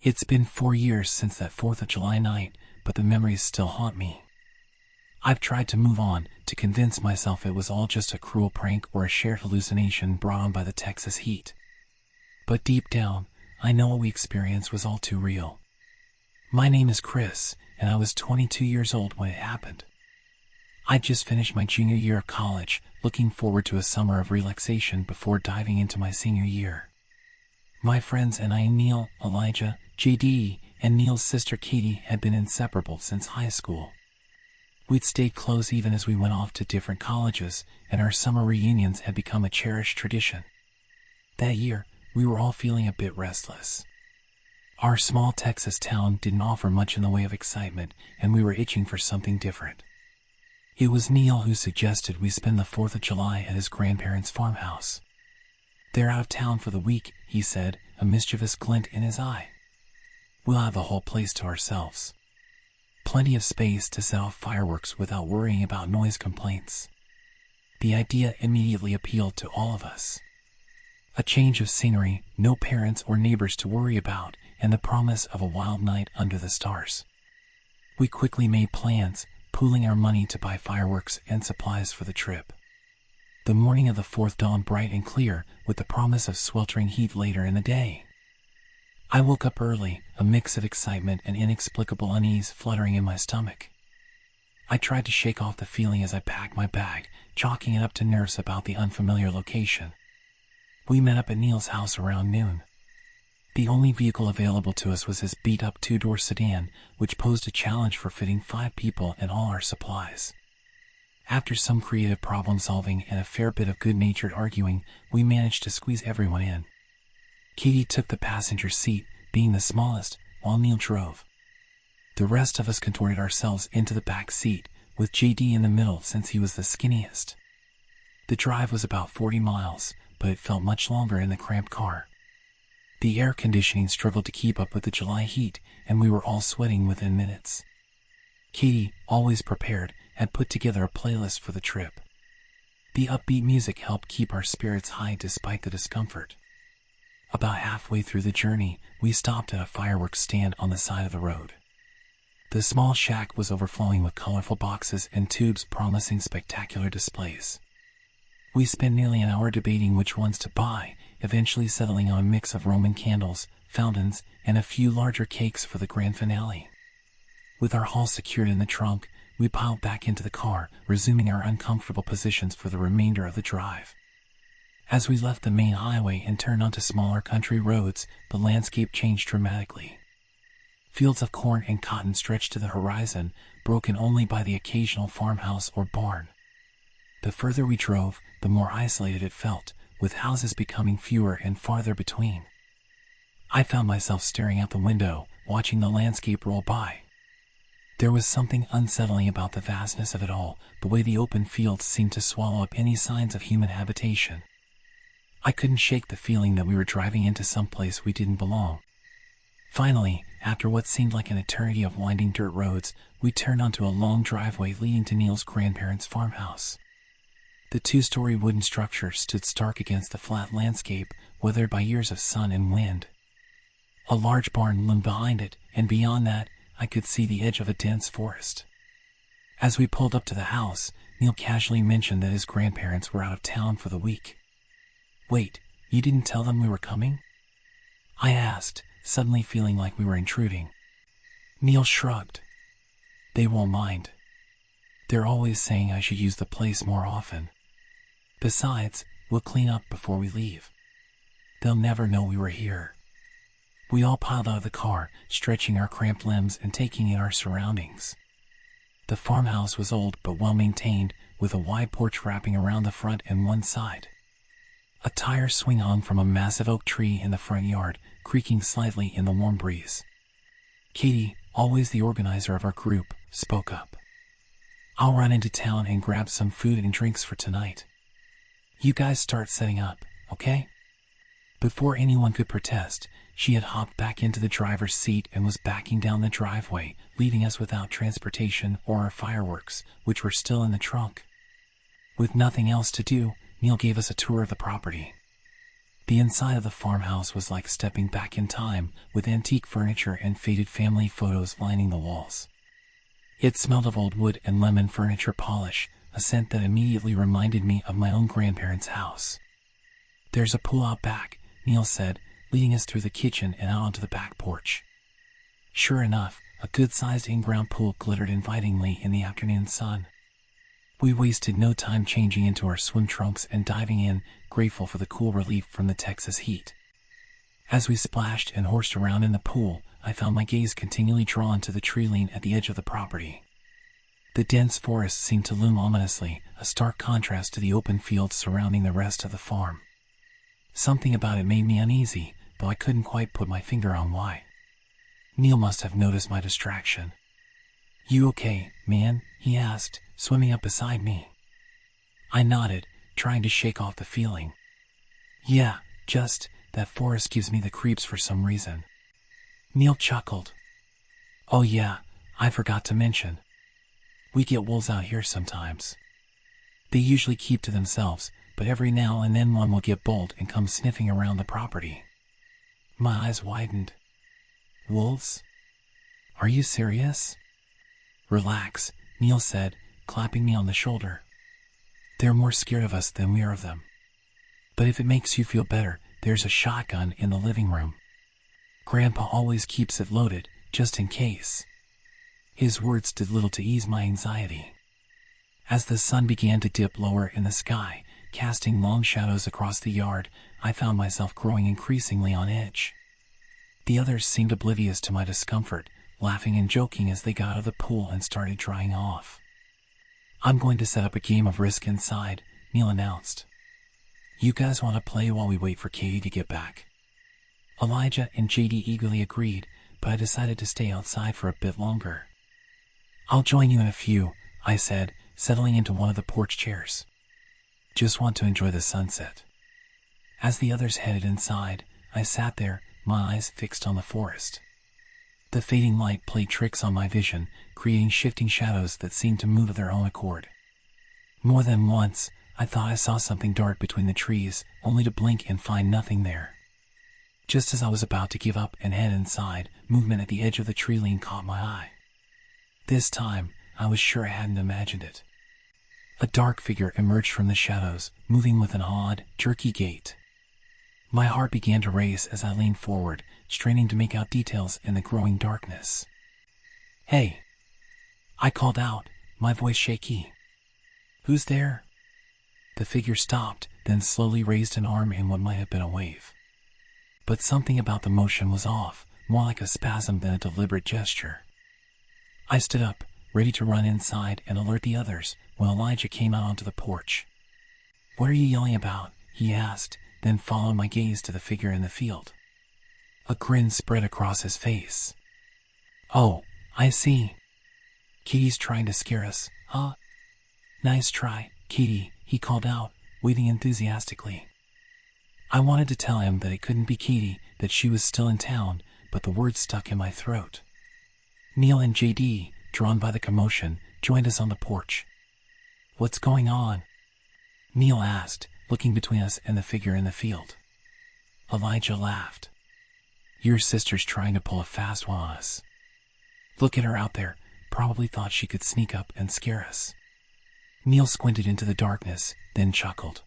It's been 4 years since that 4th of July night, but the memories still haunt me. I've tried to move on, to convince myself it was all just a cruel prank or a shared hallucination brought on by the Texas heat. But deep down, I know what we experienced was all too real. My name is Chris, and I was 22 years old when it happened. I'd just finished my junior year of college, looking forward to a summer of relaxation before diving into my senior year. My friends and I, Neil, Elijah, JD, and Neil's sister Katie, had been inseparable since high school. We'd stayed close even as we went off to different colleges, and our summer reunions had become a cherished tradition. That year, we were all feeling a bit restless. Our small Texas town didn't offer much in the way of excitement, and we were itching for something different. It was Neil who suggested we spend the 4th of July at his grandparents' farmhouse. "They're out of town for the week," he said, a mischievous glint in his eye. "We'll have the whole place to ourselves. Plenty of space to set off fireworks without worrying about noise complaints." The idea immediately appealed to all of us. A change of scenery, no parents or neighbors to worry about, and the promise of a wild night under the stars. We quickly made plans, pooling our money to buy fireworks and supplies for the trip. The morning of the 4th dawned bright and clear, with the promise of sweltering heat later in the day. I woke up early, a mix of excitement and inexplicable unease fluttering in my stomach. I tried to shake off the feeling as I packed my bag, chalking it up to nerves about the unfamiliar location. We met up at Neil's house around noon. The only vehicle available to us was his beat-up 2-door sedan, which posed a challenge for fitting 5 people and all our supplies. After some creative problem-solving and a fair bit of good-natured arguing, we managed to squeeze everyone in. Katie took the passenger seat, being the smallest, while Neil drove. The rest of us contorted ourselves into the back seat, with JD in the middle since he was the skinniest. The drive was about 40 miles, but it felt much longer in the cramped car. The air conditioning struggled to keep up with the July heat, and we were all sweating within minutes. Katie, always prepared, had put together a playlist for the trip. The upbeat music helped keep our spirits high despite the discomfort. About halfway through the journey, we stopped at a fireworks stand on the side of the road. The small shack was overflowing with colorful boxes and tubes promising spectacular displays. We spent nearly an hour debating which ones to buy, eventually settling on a mix of Roman candles, fountains, and a few larger cakes for the grand finale. With our haul secured in the trunk, we piled back into the car, resuming our uncomfortable positions for the remainder of the drive. As we left the main highway and turned onto smaller country roads, the landscape changed dramatically. Fields of corn and cotton stretched to the horizon, broken only by the occasional farmhouse or barn. The further we drove, the more isolated it felt, with houses becoming fewer and farther between. I found myself staring out the window, watching the landscape roll by. There was something unsettling about the vastness of it all, the way the open fields seemed to swallow up any signs of human habitation. I couldn't shake the feeling that we were driving into some place we didn't belong. Finally, after what seemed like an eternity of winding dirt roads, we turned onto a long driveway leading to Neil's grandparents' farmhouse. The 2-story wooden structure stood stark against the flat landscape, weathered by years of sun and wind. A large barn loomed behind it, and beyond that, I could see the edge of a dense forest. As we pulled up to the house, Neil casually mentioned that his grandparents were out of town for the week. "Wait, you didn't tell them we were coming?" I asked, suddenly feeling like we were intruding. Neil shrugged. "They won't mind. They're always saying I should use the place more often. Besides, we'll clean up before we leave. They'll never know we were here." We all piled out of the car, stretching our cramped limbs and taking in our surroundings. The farmhouse was old but well maintained, with a wide porch wrapping around the front and one side. A tire swing hung from a massive oak tree in the front yard, creaking slightly in the warm breeze. Katie, always the organizer of our group, spoke up. "I'll run into town and grab some food and drinks for tonight. You guys start setting up, okay?" Before anyone could protest, she had hopped back into the driver's seat and was backing down the driveway, leaving us without transportation or our fireworks, which were still in the trunk. With nothing else to do, Neil gave us a tour of the property. The inside of the farmhouse was like stepping back in time, with antique furniture and faded family photos lining the walls. It smelled of old wood and lemon furniture polish, a scent that immediately reminded me of my own grandparents' house. "There's a pool out back," Neil said, leading us through the kitchen and out onto the back porch. Sure enough, a good-sized in-ground pool glittered invitingly in the afternoon sun. We wasted no time changing into our swim trunks and diving in, grateful for the cool relief from the Texas heat. As we splashed and horsed around in the pool, I found my gaze continually drawn to the tree line at the edge of the property. The dense forest seemed to loom ominously, a stark contrast to the open fields surrounding the rest of the farm. Something about it made me uneasy, though I couldn't quite put my finger on why. Neil must have noticed my distraction. "You okay, man?" he asked, swimming up beside me. I nodded, trying to shake off the feeling. "Yeah, just, that forest gives me the creeps for some reason." Neil chuckled. "Oh yeah, I forgot to mention. We get wolves out here sometimes. They usually keep to themselves, but every now and then one will get bold and come sniffing around the property." My eyes widened. "Wolves? Are you serious?" "Relax," Neil said, clapping me on the shoulder. "They're more scared of us than we are of them. But if it makes you feel better, there's a shotgun in the living room. Grandpa always keeps it loaded, just in case." His words did little to ease my anxiety. As the sun began to dip lower in the sky, casting long shadows across the yard, I found myself growing increasingly on edge. The others seemed oblivious to my discomfort, laughing and joking as they got out of the pool and started drying off. "I'm going to set up a game of Risk inside," Neil announced. "You guys want to play while we wait for Katie to get back?" Elijah and JD eagerly agreed, but I decided to stay outside for a bit longer. "I'll join you in a few," I said, settling into one of the porch chairs. "Just want to enjoy the sunset." As the others headed inside, I sat there, my eyes fixed on the forest. The fading light played tricks on my vision, creating shifting shadows that seemed to move of their own accord. More than once, I thought I saw something dart between the trees, only to blink and find nothing there. Just as I was about to give up and head inside, movement at the edge of the tree line caught my eye. This time, I was sure I hadn't imagined it. A dark figure emerged from the shadows, moving with an odd, jerky gait. My heart began to race as I leaned forward, straining to make out details in the growing darkness. "Hey!" I called out, my voice shaky. "Who's there?" The figure stopped, then slowly raised an arm in what might have been a wave. But something about the motion was off, more like a spasm than a deliberate gesture. I stood up, ready to run inside and alert the others, when Elijah came out onto the porch. "What are you yelling about?" he asked, then followed my gaze to the figure in the field. A grin spread across his face. "Oh, I see. Katie's trying to scare us, huh?" "Nice try, Katie," he called out, waving enthusiastically. I wanted to tell him that it couldn't be Katie, that she was still in town, but the words stuck in my throat. Neil and JD, drawn by the commotion, joined us on the porch. "What's going on?" Neil asked, looking between us and the figure in the field. Elijah laughed. "Your sister's trying to pull a fast one on us. Look at her out there, probably thought she could sneak up and scare us." Neil squinted into the darkness, then chuckled.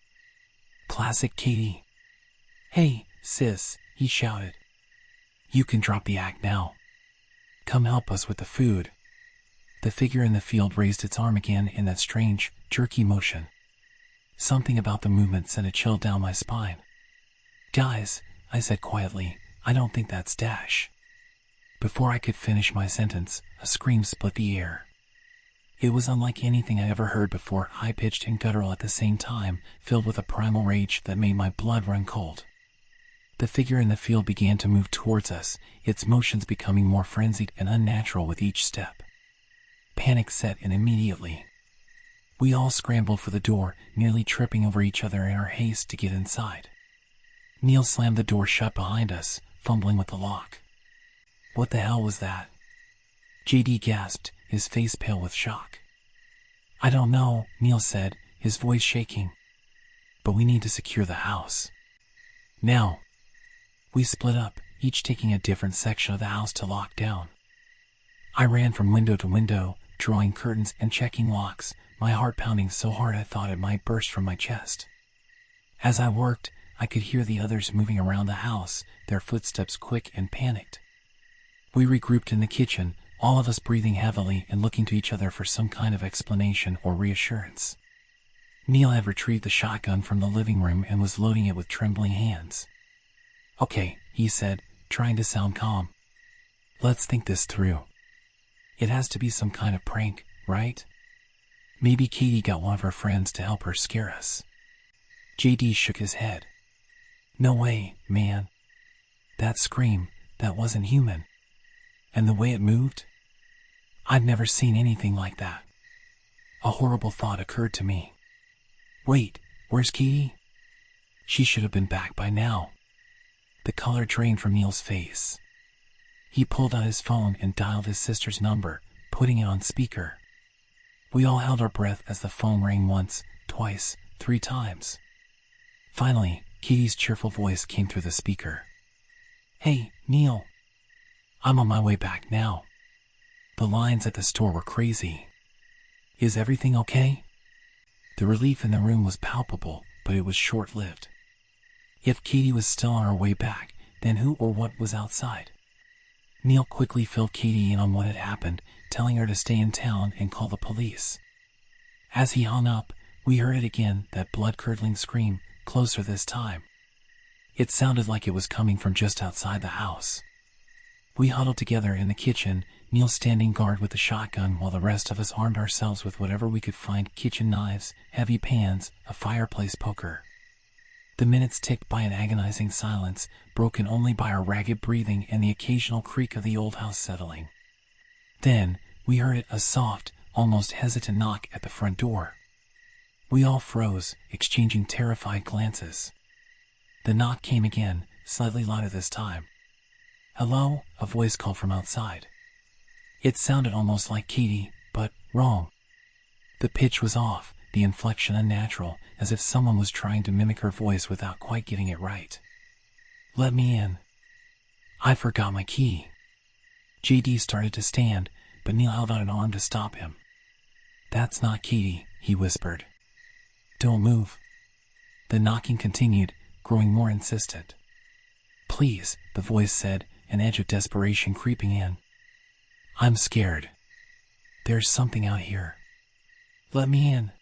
"Classic Katie." "Hey, sis," he shouted. "You can drop the act now. Come help us with the food." The figure in the field raised its arm again in that strange, jerky motion. Something about the movement sent a chill down my spine. "Guys," I said quietly, "I don't think that's Dash." Before I could finish my sentence, a scream split the air. It was unlike anything I ever heard before, high-pitched and guttural at the same time, filled with a primal rage that made my blood run cold. The figure in the field began to move towards us, its motions becoming more frenzied and unnatural with each step. Panic set in immediately. We all scrambled for the door, nearly tripping over each other in our haste to get inside. Neil slammed the door shut behind us, fumbling with the lock. "What the hell was that?" JD gasped, his face pale with shock. "I don't know," Neil said, his voice shaking. "But we need to secure the house." Now. We split up, each taking a different section of the house to lock down. I ran from window to window, drawing curtains and checking locks, my heart pounding so hard I thought it might burst from my chest. As I worked, I could hear the others moving around the house, their footsteps quick and panicked. We regrouped in the kitchen, all of us breathing heavily and looking to each other for some kind of explanation or reassurance. Neil had retrieved the shotgun from the living room and was loading it with trembling hands. "Okay," he said, trying to sound calm. "Let's think this through. It has to be some kind of prank, right? Maybe Katie got one of her friends to help her scare us." JD shook his head. "No way, man. That scream, that wasn't human. And the way it moved? I'd never seen anything like that." A horrible thought occurred to me. Wait, where's Katie? She should have been back by now. The color drained from Neil's face. He pulled out his phone and dialed his sister's number, putting it on speaker. We all held our breath as the phone rang once, twice, 3 times. Finally, Katie's cheerful voice came through the speaker. "Hey, Neil. I'm on my way back now. The lines at the store were crazy. Is everything okay?" The relief in the room was palpable, but it was short-lived. If Katie was still on her way back, then who or what was outside? Neil quickly filled Katie in on what had happened, telling her to stay in town and call the police. As he hung up, we heard it again, that blood-curdling scream, closer this time. It sounded like it was coming from just outside the house. We huddled together in the kitchen, Neil standing guard with the shotgun while the rest of us armed ourselves with whatever we could find: kitchen knives, heavy pans, a fireplace poker. The minutes ticked by in agonizing silence, broken only by our ragged breathing and the occasional creak of the old house settling. Then, we heard it, a soft, almost hesitant knock at the front door. We all froze, exchanging terrified glances. The knock came again, slightly louder this time. "Hello?" a voice called from outside. It sounded almost like Katie, but wrong. The pitch was off, the inflection unnatural, as if someone was trying to mimic her voice without quite getting it right. "Let me in. I forgot my key." JD started to stand, but Neil held out an arm to stop him. "That's not Katie," he whispered. "Don't move." The knocking continued, growing more insistent. "Please," the voice said, an edge of desperation creeping in. "I'm scared. There's something out here. Let me in."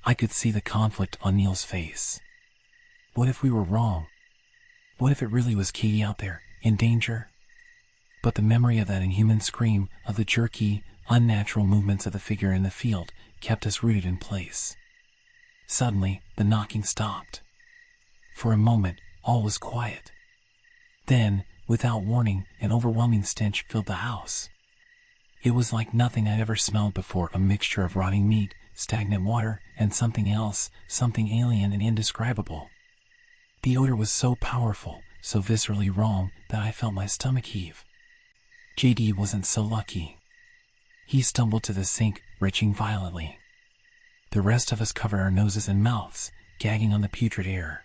I could see the conflict on Neil's face. What if we were wrong? What if it really was Katie out there, in danger? But the memory of that inhuman scream, of the jerky, unnatural movements of the figure in the field, kept us rooted in place. Suddenly, the knocking stopped. For a moment, all was quiet. Then, without warning, an overwhelming stench filled the house. It was like nothing I'd ever smelled before, a mixture of rotting meat, stagnant water, and something else, something alien and indescribable. The odor was so powerful, so viscerally wrong, that I felt my stomach heave. JD wasn't so lucky. He stumbled to the sink, retching violently. The rest of us covered our noses and mouths, gagging on the putrid air.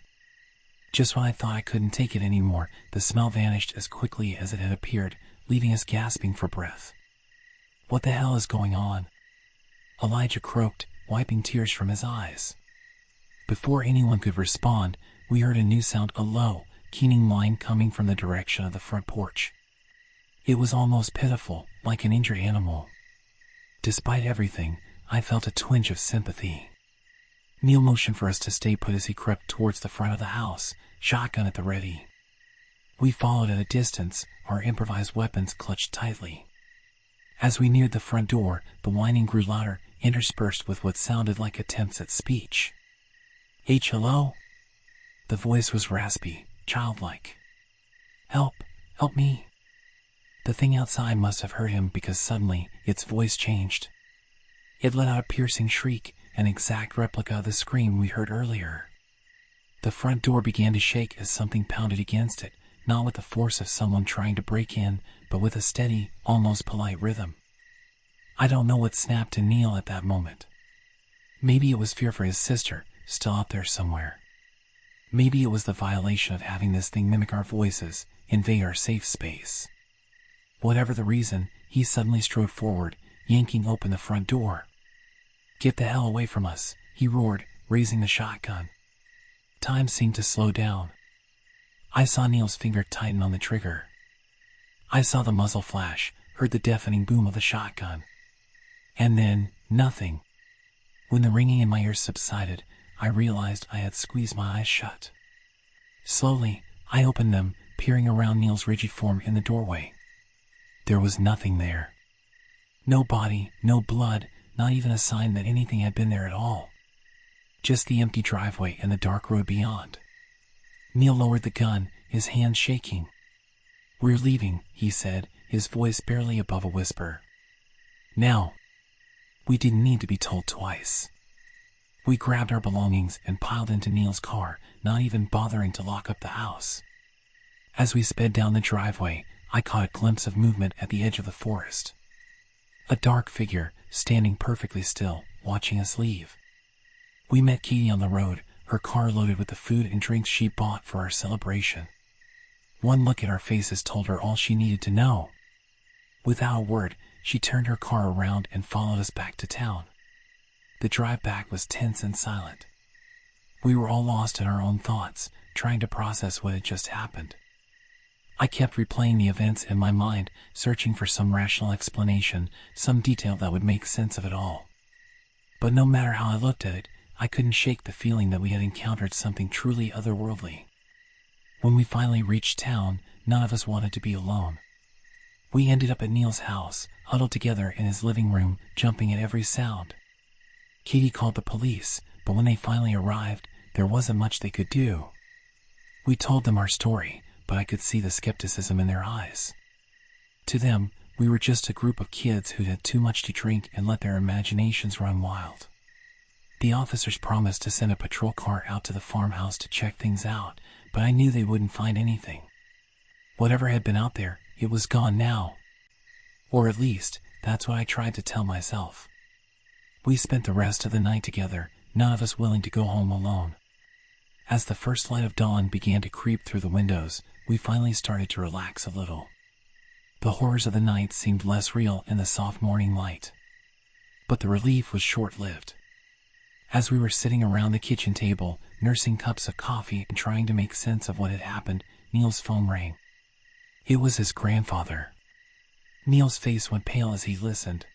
Just when I thought I couldn't take it anymore, the smell vanished as quickly as it had appeared, leaving us gasping for breath. "What the hell is going on?" Elijah croaked, wiping tears from his eyes. Before anyone could respond, we heard a new sound, a low, keening whine coming from the direction of the front porch. It was almost pitiful, like an injured animal. Despite everything, I felt a twinge of sympathy. Neil motioned for us to stay put as he crept towards the front of the house, shotgun at the ready. We followed at a distance, our improvised weapons clutched tightly. As we neared the front door, the whining grew louder, interspersed with what sounded like attempts at speech. "Hello?" The voice was raspy, childlike. "Help! Help me!" The thing outside must have heard him, because suddenly, its voice changed. It let out a piercing shriek, an exact replica of the scream we heard earlier. The front door began to shake as something pounded against it, not with the force of someone trying to break in, but with a steady, almost polite rhythm. I don't know what snapped in Neil at that moment. Maybe it was fear for his sister, still out there somewhere. Maybe it was the violation of having this thing mimic our voices, invade our safe space. Whatever the reason, he suddenly strode forward, yanking open the front door. "Get the hell away from us," he roared, raising the shotgun. Time seemed to slow down. I saw Neil's finger tighten on the trigger. I saw the muzzle flash, heard the deafening boom of the shotgun. And then, nothing. When the ringing in my ears subsided, I realized I had squeezed my eyes shut. Slowly, I opened them, peering around Neil's rigid form in the doorway. There was nothing there. No body, no blood, not even a sign that anything had been there at all. Just the empty driveway and the dark road beyond. Neil lowered the gun, his hands shaking. "We're leaving," he said, his voice barely above a whisper. "Now." We didn't need to be told twice. We grabbed our belongings and piled into Neil's car, not even bothering to lock up the house. As we sped down the driveway, I caught a glimpse of movement at the edge of the forest. A dark figure, standing perfectly still, watching us leave. We met Katie on the road, her car loaded with the food and drinks she bought for our celebration. One look at our faces told her all she needed to know. Without a word, she turned her car around and followed us back to town. The drive back was tense and silent. We were all lost in our own thoughts, trying to process what had just happened. I kept replaying the events in my mind, searching for some rational explanation, some detail that would make sense of it all. But no matter how I looked at it, I couldn't shake the feeling that we had encountered something truly otherworldly. When we finally reached town, none of us wanted to be alone. We ended up at Neil's house, huddled together in his living room, jumping at every sound. Katie called the police, but when they finally arrived, there wasn't much they could do. We told them our story, but I could see the skepticism in their eyes. To them, we were just a group of kids who'd had too much to drink and let their imaginations run wild. The officers promised to send a patrol car out to the farmhouse to check things out, but I knew they wouldn't find anything. Whatever had been out there, it was gone now. Or at least, that's what I tried to tell myself. We spent the rest of the night together, none of us willing to go home alone. As the first light of dawn began to creep through the windows, we finally started to relax a little. The horrors of the night seemed less real in the soft morning light. But the relief was short-lived. As we were sitting around the kitchen table, nursing cups of coffee and trying to make sense of what had happened, Neil's phone rang. It was his grandfather. Neil's face went pale as he listened.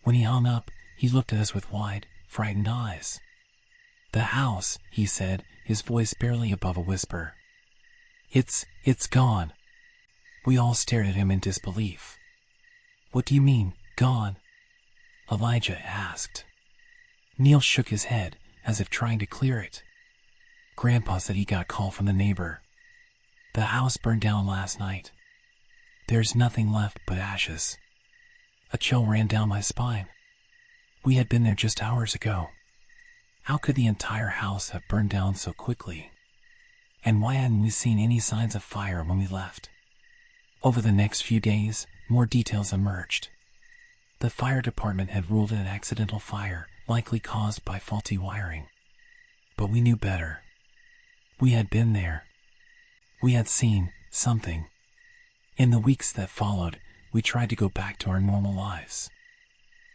When he hung up, he looked at us with wide, frightened eyes. "The house," he said, his voice barely above a whisper. It's gone." We all stared at him in disbelief. "What do you mean, gone?" Elijah asked. Neil shook his head, as if trying to clear it. "Grandpa said he got a call from the neighbor. The house burned down last night. There's nothing left but ashes." A chill ran down my spine. We had been there just hours ago. How could the entire house have burned down so quickly? And why hadn't we seen any signs of fire when we left? Over the next few days, more details emerged. The fire department had ruled it an accidental fire, likely caused by faulty wiring. But we knew better. We had been there. We had seen something. In the weeks that followed, we tried to go back to our normal lives.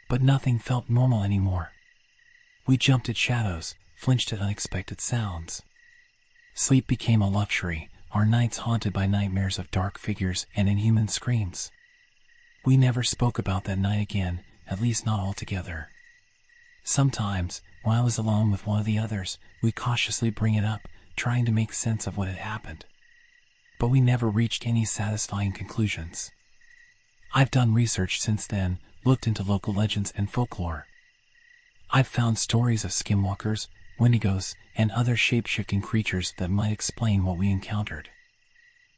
But nothing felt normal anymore. We jumped at shadows, flinched at unexpected sounds. Sleep became a luxury, our nights haunted by nightmares of dark figures and inhuman screams. We never spoke about that night again, at least not all together. Sometimes, while I was alone with one of the others, we'd cautiously bring it up, trying to make sense of what had happened. But we never reached any satisfying conclusions. I've done research since then, looked into local legends and folklore. I've found stories of skinwalkers, wendigos, and other shape-shifting creatures that might explain what we encountered.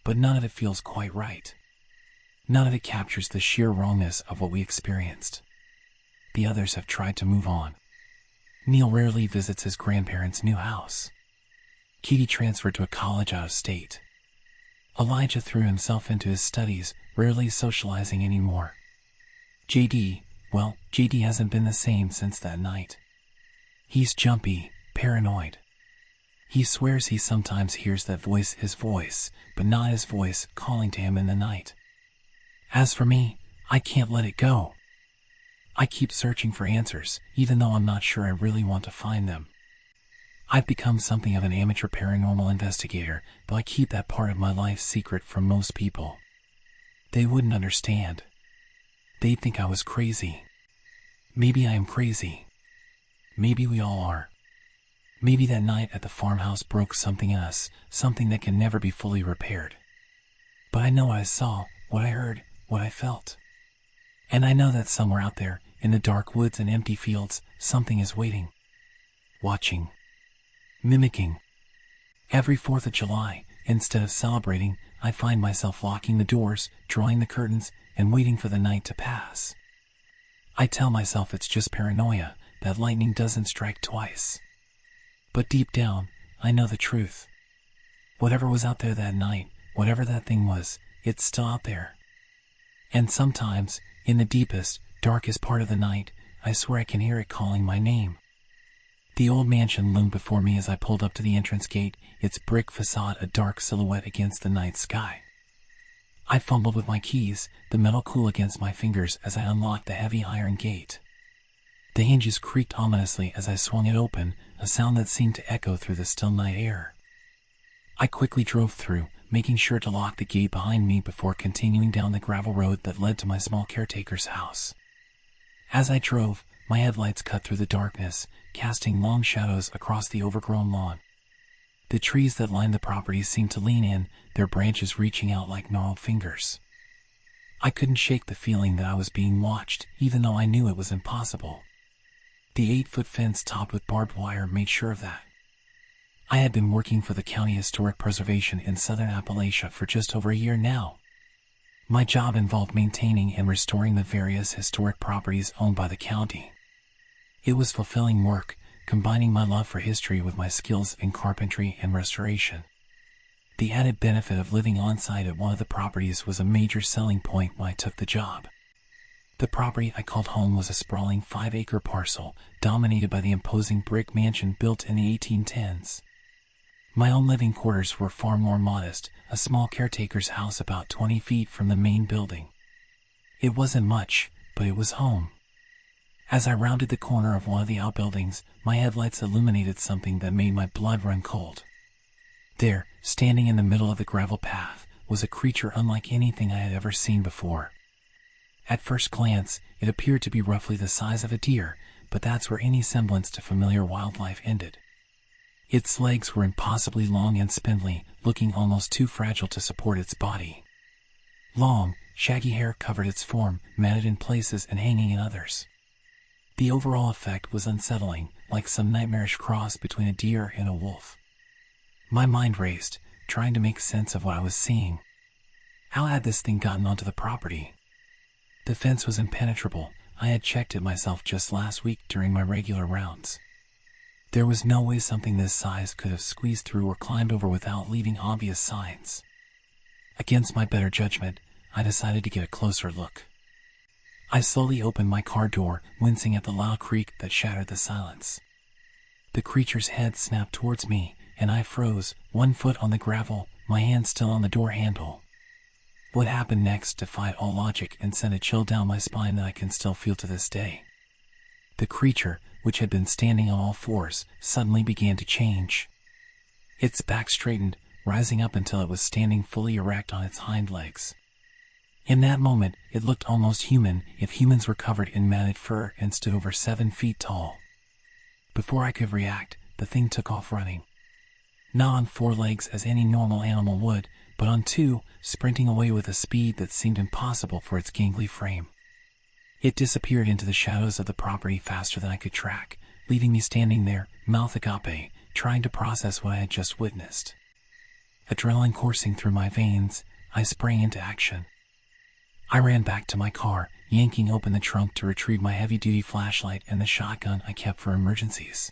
But none of it feels quite right. None of it captures the sheer wrongness of what we experienced. The others have tried to move on. Neil rarely visits his grandparents' new house. Katie transferred to a college out of state. Elijah threw himself into his studies, rarely socializing anymore. JD hasn't been the same since that night. He's jumpy, paranoid. He swears he sometimes hears that voice, his voice, but not his voice, calling to him in the night. As for me, I can't let it go. I keep searching for answers, even though I'm not sure I really want to find them. I've become something of an amateur paranormal investigator, but I keep that part of my life secret from most people. They wouldn't understand. They'd think I was crazy. Maybe I am crazy. Maybe we all are. Maybe that night at the farmhouse broke something in us, something that can never be fully repaired. But I know what I saw, what I heard, what I felt. And I know that somewhere out there, in the dark woods and empty fields, something is waiting. Watching. Mimicking. Every 4th of July, instead of celebrating, I find myself locking the doors, drawing the curtains, and waiting for the night to pass. I tell myself it's just paranoia, that lightning doesn't strike twice. But deep down, I know the truth. Whatever was out there that night, whatever that thing was, it's still out there. And sometimes, in the deepest, darkest part of the night, I swear I can hear it calling my name. The old mansion loomed before me as I pulled up to the entrance gate, its brick facade a dark silhouette against the night sky. I fumbled with my keys, the metal cool against my fingers as I unlocked the heavy iron gate. The hinges creaked ominously as I swung it open, a sound that seemed to echo through the still night air. I quickly drove through, making sure to lock the gate behind me before continuing down the gravel road that led to my small caretaker's house. As I drove, my headlights cut through the darkness, casting long shadows across the overgrown lawn. The trees that lined the property seemed to lean in, their branches reaching out like gnarled fingers. I couldn't shake the feeling that I was being watched, even though I knew it was impossible. The 8-foot fence topped with barbed wire made sure of that. I had been working for the County Historic Preservation in Southern Appalachia for just over a year now. My job involved maintaining and restoring the various historic properties owned by the county. It was fulfilling work, combining my love for history with my skills in carpentry and restoration. The added benefit of living on-site at one of the properties was a major selling point when I took the job. The property I called home was a sprawling 5-acre parcel, dominated by the imposing brick mansion built in the 1810s. My own living quarters were far more modest, a small caretaker's house about 20 feet from the main building. It wasn't much, but it was home. As I rounded the corner of one of the outbuildings, my headlights illuminated something that made my blood run cold. There, standing in the middle of the gravel path, was a creature unlike anything I had ever seen before. At first glance, it appeared to be roughly the size of a deer, but that's where any semblance to familiar wildlife ended. Its legs were impossibly long and spindly, looking almost too fragile to support its body. Long, shaggy hair covered its form, matted in places and hanging in others. The overall effect was unsettling, like some nightmarish cross between a deer and a wolf. My mind raced, trying to make sense of what I was seeing. How had this thing gotten onto the property? The fence was impenetrable. I had checked it myself just last week during my regular rounds. There was no way something this size could have squeezed through or climbed over without leaving obvious signs. Against my better judgment, I decided to get a closer look. I slowly opened my car door, wincing at the loud creak that shattered the silence. The creature's head snapped towards me, and I froze, 1 foot on the gravel, my hand still on the door handle. What happened next defied all logic and sent a chill down my spine that I can still feel to this day. The creature, which had been standing on all fours, suddenly began to change. Its back straightened, rising up until it was standing fully erect on its hind legs. In that moment, it looked almost human, if humans were covered in matted fur and stood over 7 feet tall. Before I could react, the thing took off running. Not on 4 legs as any normal animal would, but on 2, sprinting away with a speed that seemed impossible for its gangly frame. It disappeared into the shadows of the property faster than I could track, leaving me standing there, mouth agape, trying to process what I had just witnessed. Adrenaline coursing through my veins, I sprang into action. I ran back to my car, yanking open the trunk to retrieve my heavy-duty flashlight and the shotgun I kept for emergencies.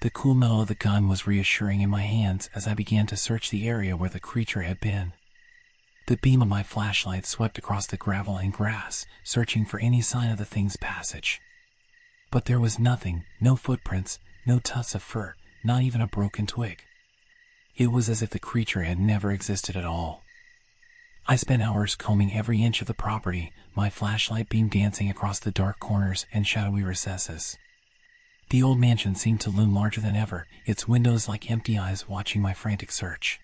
The cool metal of the gun was reassuring in my hands as I began to search the area where the creature had been. The beam of my flashlight swept across the gravel and grass, searching for any sign of the thing's passage. But there was nothing, no footprints, no tufts of fur, not even a broken twig. It was as if the creature had never existed at all. I spent hours combing every inch of the property, my flashlight beam dancing across the dark corners and shadowy recesses. The old mansion seemed to loom larger than ever, its windows like empty eyes watching my frantic search.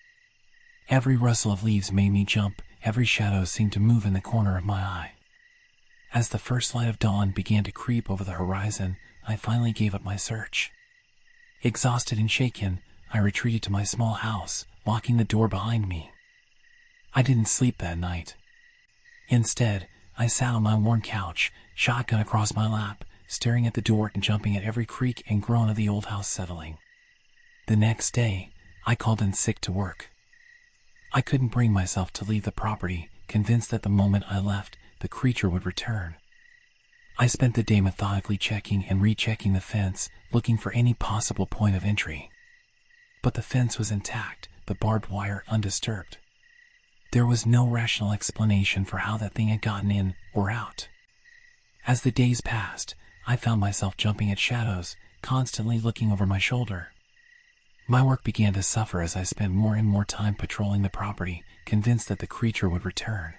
Every rustle of leaves made me jump, every shadow seemed to move in the corner of my eye. As the first light of dawn began to creep over the horizon, I finally gave up my search. Exhausted and shaken, I retreated to my small house, locking the door behind me. I didn't sleep that night. Instead, I sat on my worn couch, shotgun across my lap, staring at the door and jumping at every creak and groan of the old house settling. The next day, I called in sick to work. I couldn't bring myself to leave the property, convinced that the moment I left, the creature would return. I spent the day methodically checking and rechecking the fence, looking for any possible point of entry. But the fence was intact, the barbed wire undisturbed. There was no rational explanation for how that thing had gotten in or out. As the days passed, I found myself jumping at shadows, constantly looking over my shoulder. My work began to suffer as I spent more and more time patrolling the property, convinced that the creature would return.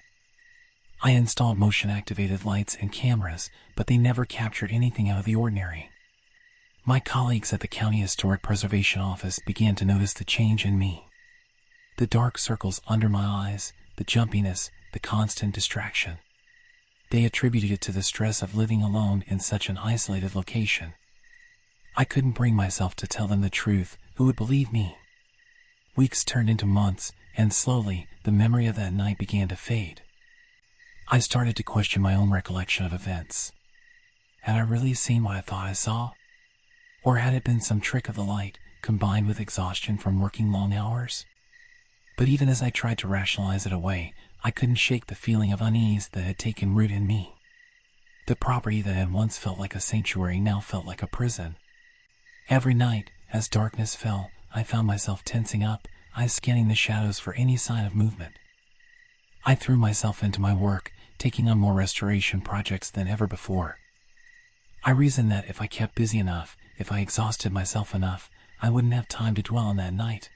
I installed motion-activated lights and cameras, but they never captured anything out of the ordinary. My colleagues at the County Historic Preservation Office began to notice the change in me. The dark circles under my eyes, the jumpiness, the constant distraction. They attributed it to the stress of living alone in such an isolated location. I couldn't bring myself to tell them the truth. Who would believe me? Weeks turned into months, and slowly, the memory of that night began to fade. I started to question my own recollection of events. Had I really seen what I thought I saw? Or had it been some trick of the light, combined with exhaustion from working long hours? But even as I tried to rationalize it away, I couldn't shake the feeling of unease that had taken root in me. The property that had once felt like a sanctuary now felt like a prison. Every night, as darkness fell, I found myself tensing up, eyes scanning the shadows for any sign of movement. I threw myself into my work, taking on more restoration projects than ever before. I reasoned that if I kept busy enough, if I exhausted myself enough, I wouldn't have time to dwell on that night.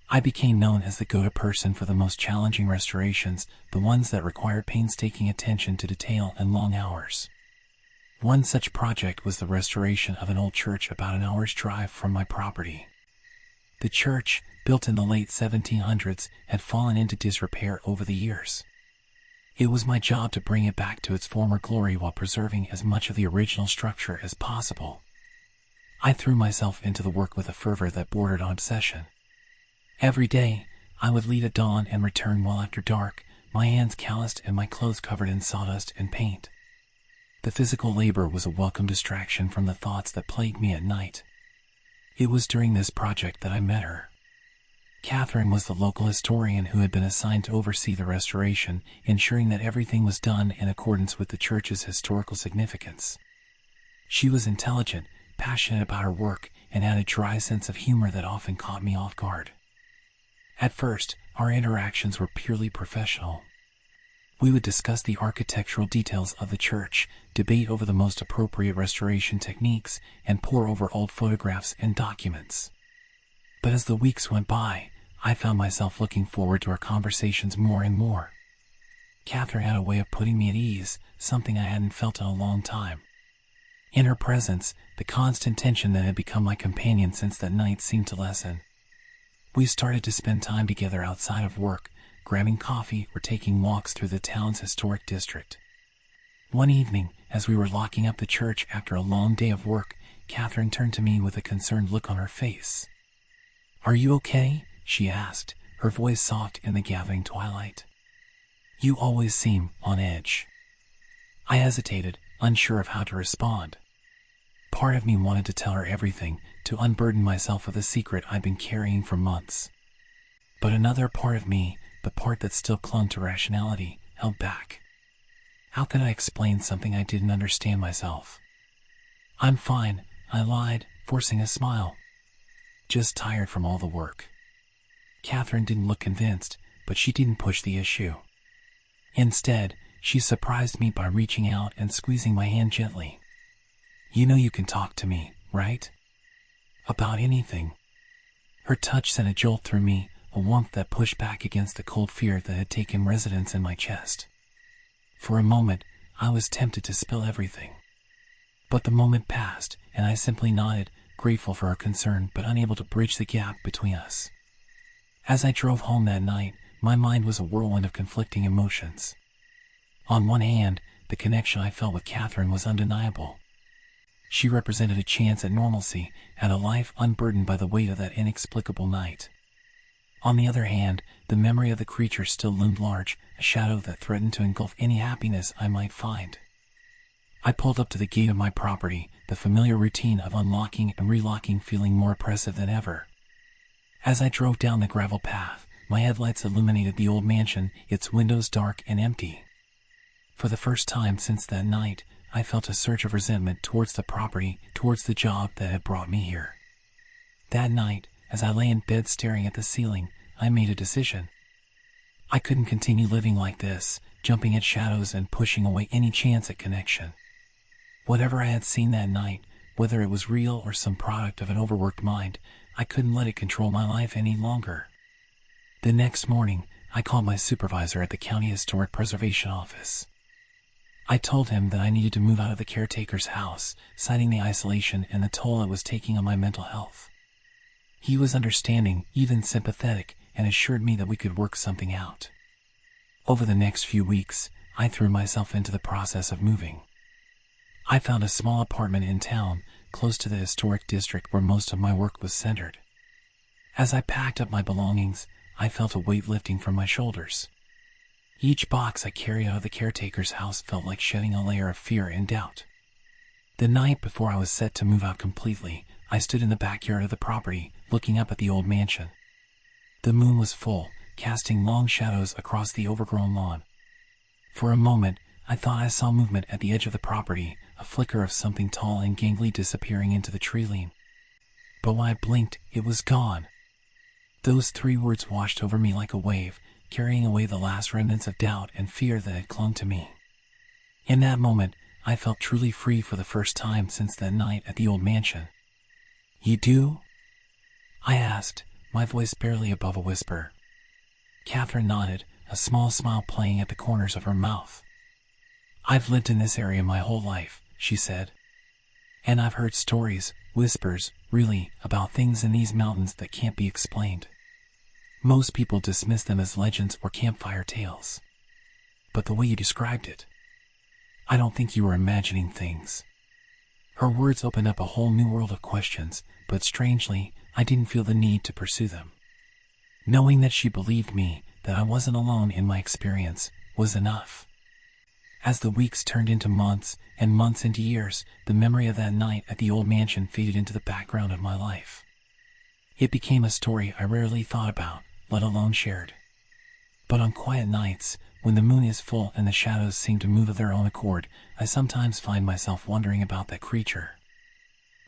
I became known as the go-to person for the most challenging restorations, the ones that required painstaking attention to detail and long hours. One such project was the restoration of an old church about an hour's drive from my property. The church, built in the late 1700s, had fallen into disrepair over the years. It was my job to bring it back to its former glory while preserving as much of the original structure as possible. I threw myself into the work with a fervor that bordered on obsession. Every day, I would leave at dawn and return well after dark, my hands calloused and my clothes covered in sawdust and paint. The physical labor was a welcome distraction from the thoughts that plagued me at night. It was during this project that I met her. Catherine was the local historian who had been assigned to oversee the restoration, ensuring that everything was done in accordance with the church's historical significance. She was intelligent, passionate about her work, and had a dry sense of humor that often caught me off guard. At first, our interactions were purely professional. We would discuss the architectural details of the church, debate over the most appropriate restoration techniques, and pore over old photographs and documents. But as the weeks went by, I found myself looking forward to our conversations more and more. Catherine had a way of putting me at ease, something I hadn't felt in a long time. In her presence, the constant tension that had become my companion since that night seemed to lessen. We started to spend time together outside of work, grabbing coffee or taking walks through the town's historic district. One evening, as we were locking up the church after a long day of work, Catherine turned to me with a concerned look on her face. "Are you okay?" she asked, her voice soft in the gathering twilight. "You always seem on edge." I hesitated, unsure of how to respond. Part of me wanted to tell her everything, to unburden myself of the secret I'd been carrying for months. But another part of me, the part that still clung to rationality, held back. How could I explain something I didn't understand myself? "I'm fine," I lied, forcing a smile. "Just tired from all the work." Catherine didn't look convinced, but she didn't push the issue. Instead, she surprised me by reaching out and squeezing my hand gently. "You know you can talk to me, right?" about anything. Her touch sent a jolt through me, a warmth that pushed back against the cold fear that had taken residence in my chest. For a moment, I was tempted to spill everything. But the moment passed, and I simply nodded, grateful for her concern but unable to bridge the gap between us. As I drove home that night, my mind was a whirlwind of conflicting emotions. On one hand, the connection I felt with Catherine was undeniable. She represented a chance at normalcy, and a life unburdened by the weight of that inexplicable night. On the other hand, the memory of the creature still loomed large, a shadow that threatened to engulf any happiness I might find. I pulled up to the gate of my property, the familiar routine of unlocking and relocking feeling more oppressive than ever. As I drove down the gravel path, my headlights illuminated the old mansion, its windows dark and empty. For the first time since that night, I felt a surge of resentment towards the property, towards the job that had brought me here. That night, as I lay in bed staring at the ceiling, I made a decision. I couldn't continue living like this, jumping at shadows and pushing away any chance at connection. Whatever I had seen that night, whether it was real or some product of an overworked mind, I couldn't let it control my life any longer. The next morning, I called my supervisor at the County Historic Preservation Office. I told him that I needed to move out of the caretaker's house, citing the isolation and the toll it was taking on my mental health. He was understanding, even sympathetic, and assured me that we could work something out. Over the next few weeks, I threw myself into the process of moving. I found a small apartment in town, close to the historic district where most of my work was centered. As I packed up my belongings, I felt a weight lifting from my shoulders. Each box I carried out of the caretaker's house felt like shedding a layer of fear and doubt. The night before I was set to move out completely, I stood in the backyard of the property, looking up at the old mansion. The moon was full, casting long shadows across the overgrown lawn. For a moment, I thought I saw movement at the edge of the property, a flicker of something tall and gangly disappearing into the tree line. But when I blinked, it was gone. Those 3 words washed over me like a wave, carrying away the last remnants of doubt and fear that had clung to me. In that moment, I felt truly free for the first time since that night at the old mansion. "You do?" I asked, my voice barely above a whisper. Catherine nodded, a small smile playing at the corners of her mouth. "I've lived in this area my whole life," she said. "And I've heard stories, whispers, really, about things in these mountains that can't be explained. Most people dismiss them as legends or campfire tales. But the way you described it, I don't think you were imagining things." Her words opened up a whole new world of questions, but strangely, I didn't feel the need to pursue them. Knowing that she believed me, that I wasn't alone in my experience, was enough. As the weeks turned into months, and months into years, the memory of that night at the old mansion faded into the background of my life. It became a story I rarely thought about, let alone shared. But on quiet nights, when the moon is full and the shadows seem to move of their own accord, I sometimes find myself wondering about that creature.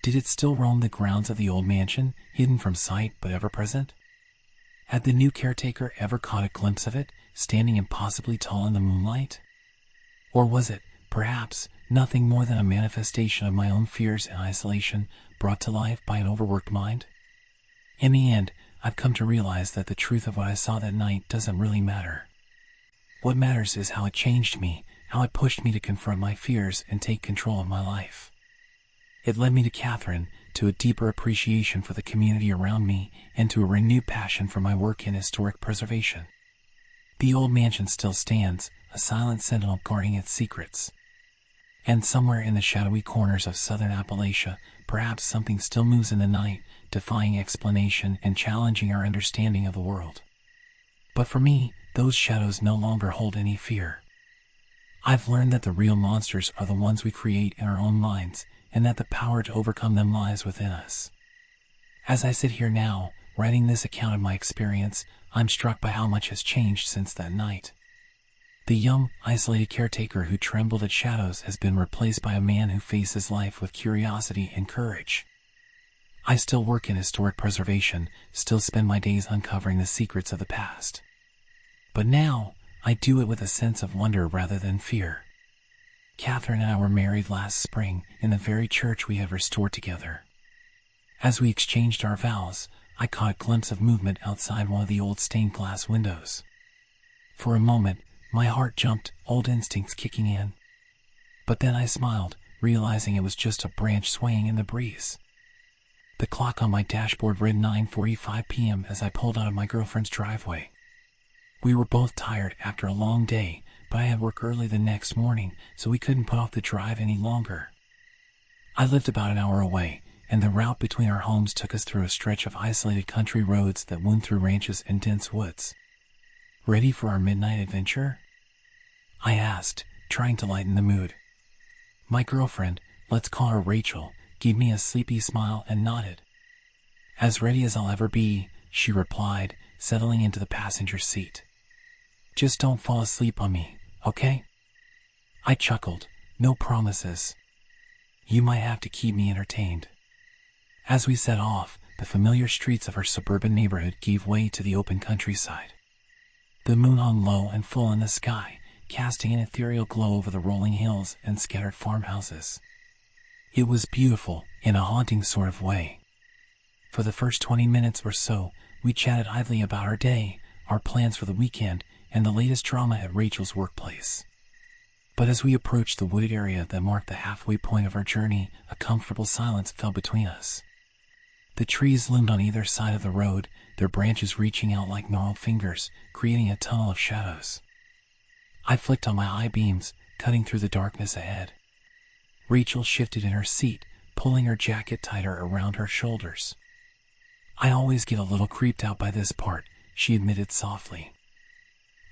Did it still roam the grounds of the old mansion, hidden from sight but ever present? Had the new caretaker ever caught a glimpse of it, standing impossibly tall in the moonlight? Or was it, perhaps, nothing more than a manifestation of my own fears and isolation, brought to life by an overworked mind? In the end, I've come to realize that the truth of what I saw that night doesn't really matter. What matters is how it changed me, how it pushed me to confront my fears and take control of my life. It led me to Catherine, to a deeper appreciation for the community around me, and to a renewed passion for my work in historic preservation. The old mansion still stands, a silent sentinel guarding its secrets. And somewhere in the shadowy corners of southern Appalachia, perhaps something still moves in the night, defying explanation and challenging our understanding of the world. But for me, those shadows no longer hold any fear. I've learned that the real monsters are the ones we create in our own minds, and that the power to overcome them lies within us. As I sit here now, writing this account of my experience, I'm struck by how much has changed since that night. The young, isolated caretaker who trembled at shadows has been replaced by a man who faces life with curiosity and courage. I still work in historic preservation, still spend my days uncovering the secrets of the past. But now, I do it with a sense of wonder rather than fear. Catherine and I were married last spring in the very church we had restored together. As we exchanged our vows, I caught a glimpse of movement outside one of the old stained glass windows. For a moment, my heart jumped, old instincts kicking in. But then I smiled, realizing it was just a branch swaying in the breeze. The clock on my dashboard read 9:45 p.m. as I pulled out of my girlfriend's driveway. We were both tired after a long day, but I had work early the next morning, so we couldn't put off the drive any longer. I lived about an hour away, and the route between our homes took us through a stretch of isolated country roads that wound through ranches and dense woods. Ready for our midnight adventure? I asked, trying to lighten the mood. My girlfriend, let's call her Rachel, gave me a sleepy smile and nodded. As ready as I'll ever be, she replied, settling into the passenger seat. Just don't fall asleep on me, okay? I chuckled. No promises. You might have to keep me entertained. As we set off, the familiar streets of our suburban neighborhood gave way to the open countryside. The moon hung low and full in the sky, casting an ethereal glow over the rolling hills and scattered farmhouses. It was beautiful, in a haunting sort of way. For the first 20 minutes or so, we chatted idly about our day, our plans for the weekend, and the latest drama at Rachel's workplace. But as we approached the wooded area that marked the halfway point of our journey, a comfortable silence fell between us. The trees loomed on either side of the road, their branches reaching out like gnarled fingers, creating a tunnel of shadows. I flicked on my eye beams, cutting through the darkness ahead. Rachel shifted in her seat, pulling her jacket tighter around her shoulders. I always get a little creeped out by this part, she admitted softly.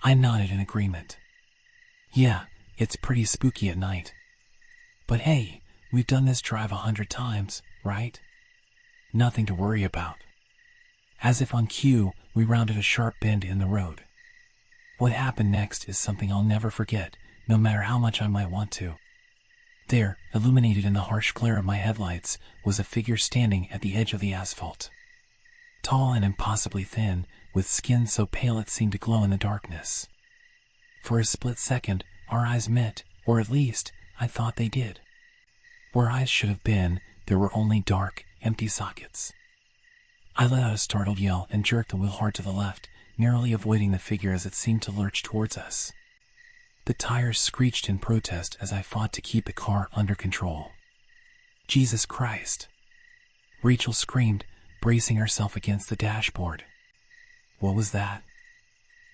I nodded in agreement. Yeah, it's pretty spooky at night. But hey, we've done this drive 100 times, right? Nothing to worry about. As if on cue, we rounded a sharp bend in the road. What happened next is something I'll never forget, no matter how much I might want to. There, illuminated in the harsh glare of my headlights, was a figure standing at the edge of the asphalt. Tall and impossibly thin, with skin so pale it seemed to glow in the darkness. For a split second, our eyes met, or at least, I thought they did. Where eyes should have been, there were only dark, empty sockets. I let out a startled yell and jerked the wheel hard to the left, narrowly avoiding the figure as it seemed to lurch towards us. The tires screeched in protest as I fought to keep the car under control. Jesus Christ! Rachel screamed, bracing herself against the dashboard. What was that?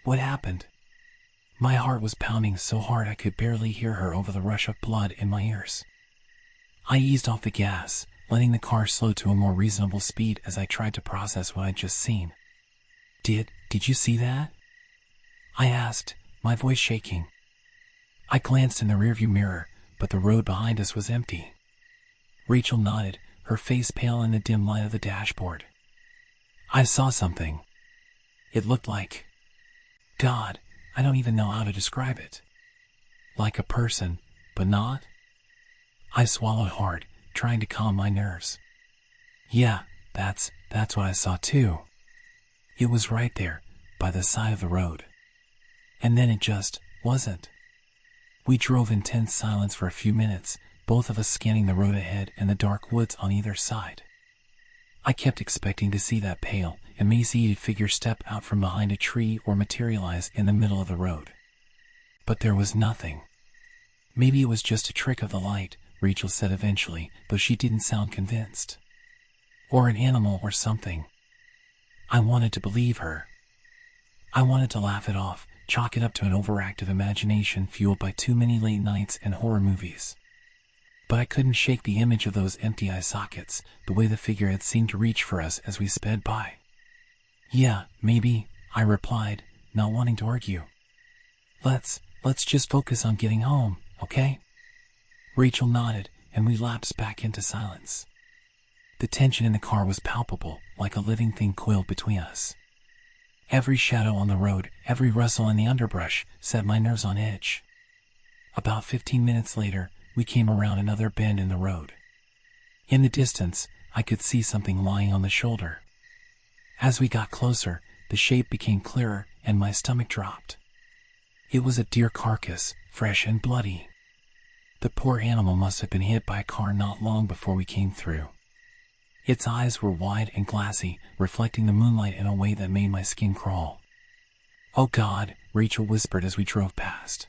What happened? My heart was pounding so hard I could barely hear her over the rush of blood in my ears. I eased off the gas, letting the car slow to a more reasonable speed as I tried to process what I'd just seen. Did you see that? I asked, my voice shaking. I glanced in the rearview mirror, but the road behind us was empty. Rachel nodded, her face pale in the dim light of the dashboard. I saw something. It looked like... God, I don't even know how to describe it. Like a person, but not? I swallowed hard, trying to calm my nerves. Yeah, that's what I saw too. It was right there, by the side of the road. And then it just wasn't. We drove in tense silence for a few minutes, both of us scanning the road ahead and the dark woods on either side. I kept expecting to see that pale, emaciated figure step out from behind a tree or materialize in the middle of the road. But there was nothing. Maybe it was just a trick of the light, Rachel said eventually, though she didn't sound convinced. Or an animal or something. I wanted to believe her. I wanted to laugh it off, chalk it up to an overactive imagination fueled by too many late nights and horror movies. But I couldn't shake the image of those empty eye sockets, the way the figure had seemed to reach for us as we sped by. Yeah, maybe, I replied, not wanting to argue. Let's just focus on getting home, okay? Rachel nodded, and we lapsed back into silence. The tension in the car was palpable, like a living thing coiled between us. Every shadow on the road, every rustle in the underbrush, set my nerves on edge. About 15 minutes later, we came around another bend in the road. In the distance, I could see something lying on the shoulder. As we got closer, the shape became clearer, and my stomach dropped. It was a deer carcass, fresh and bloody. The poor animal must have been hit by a car not long before we came through. Its eyes were wide and glassy, reflecting the moonlight in a way that made my skin crawl. "Oh God," Rachel whispered as we drove past.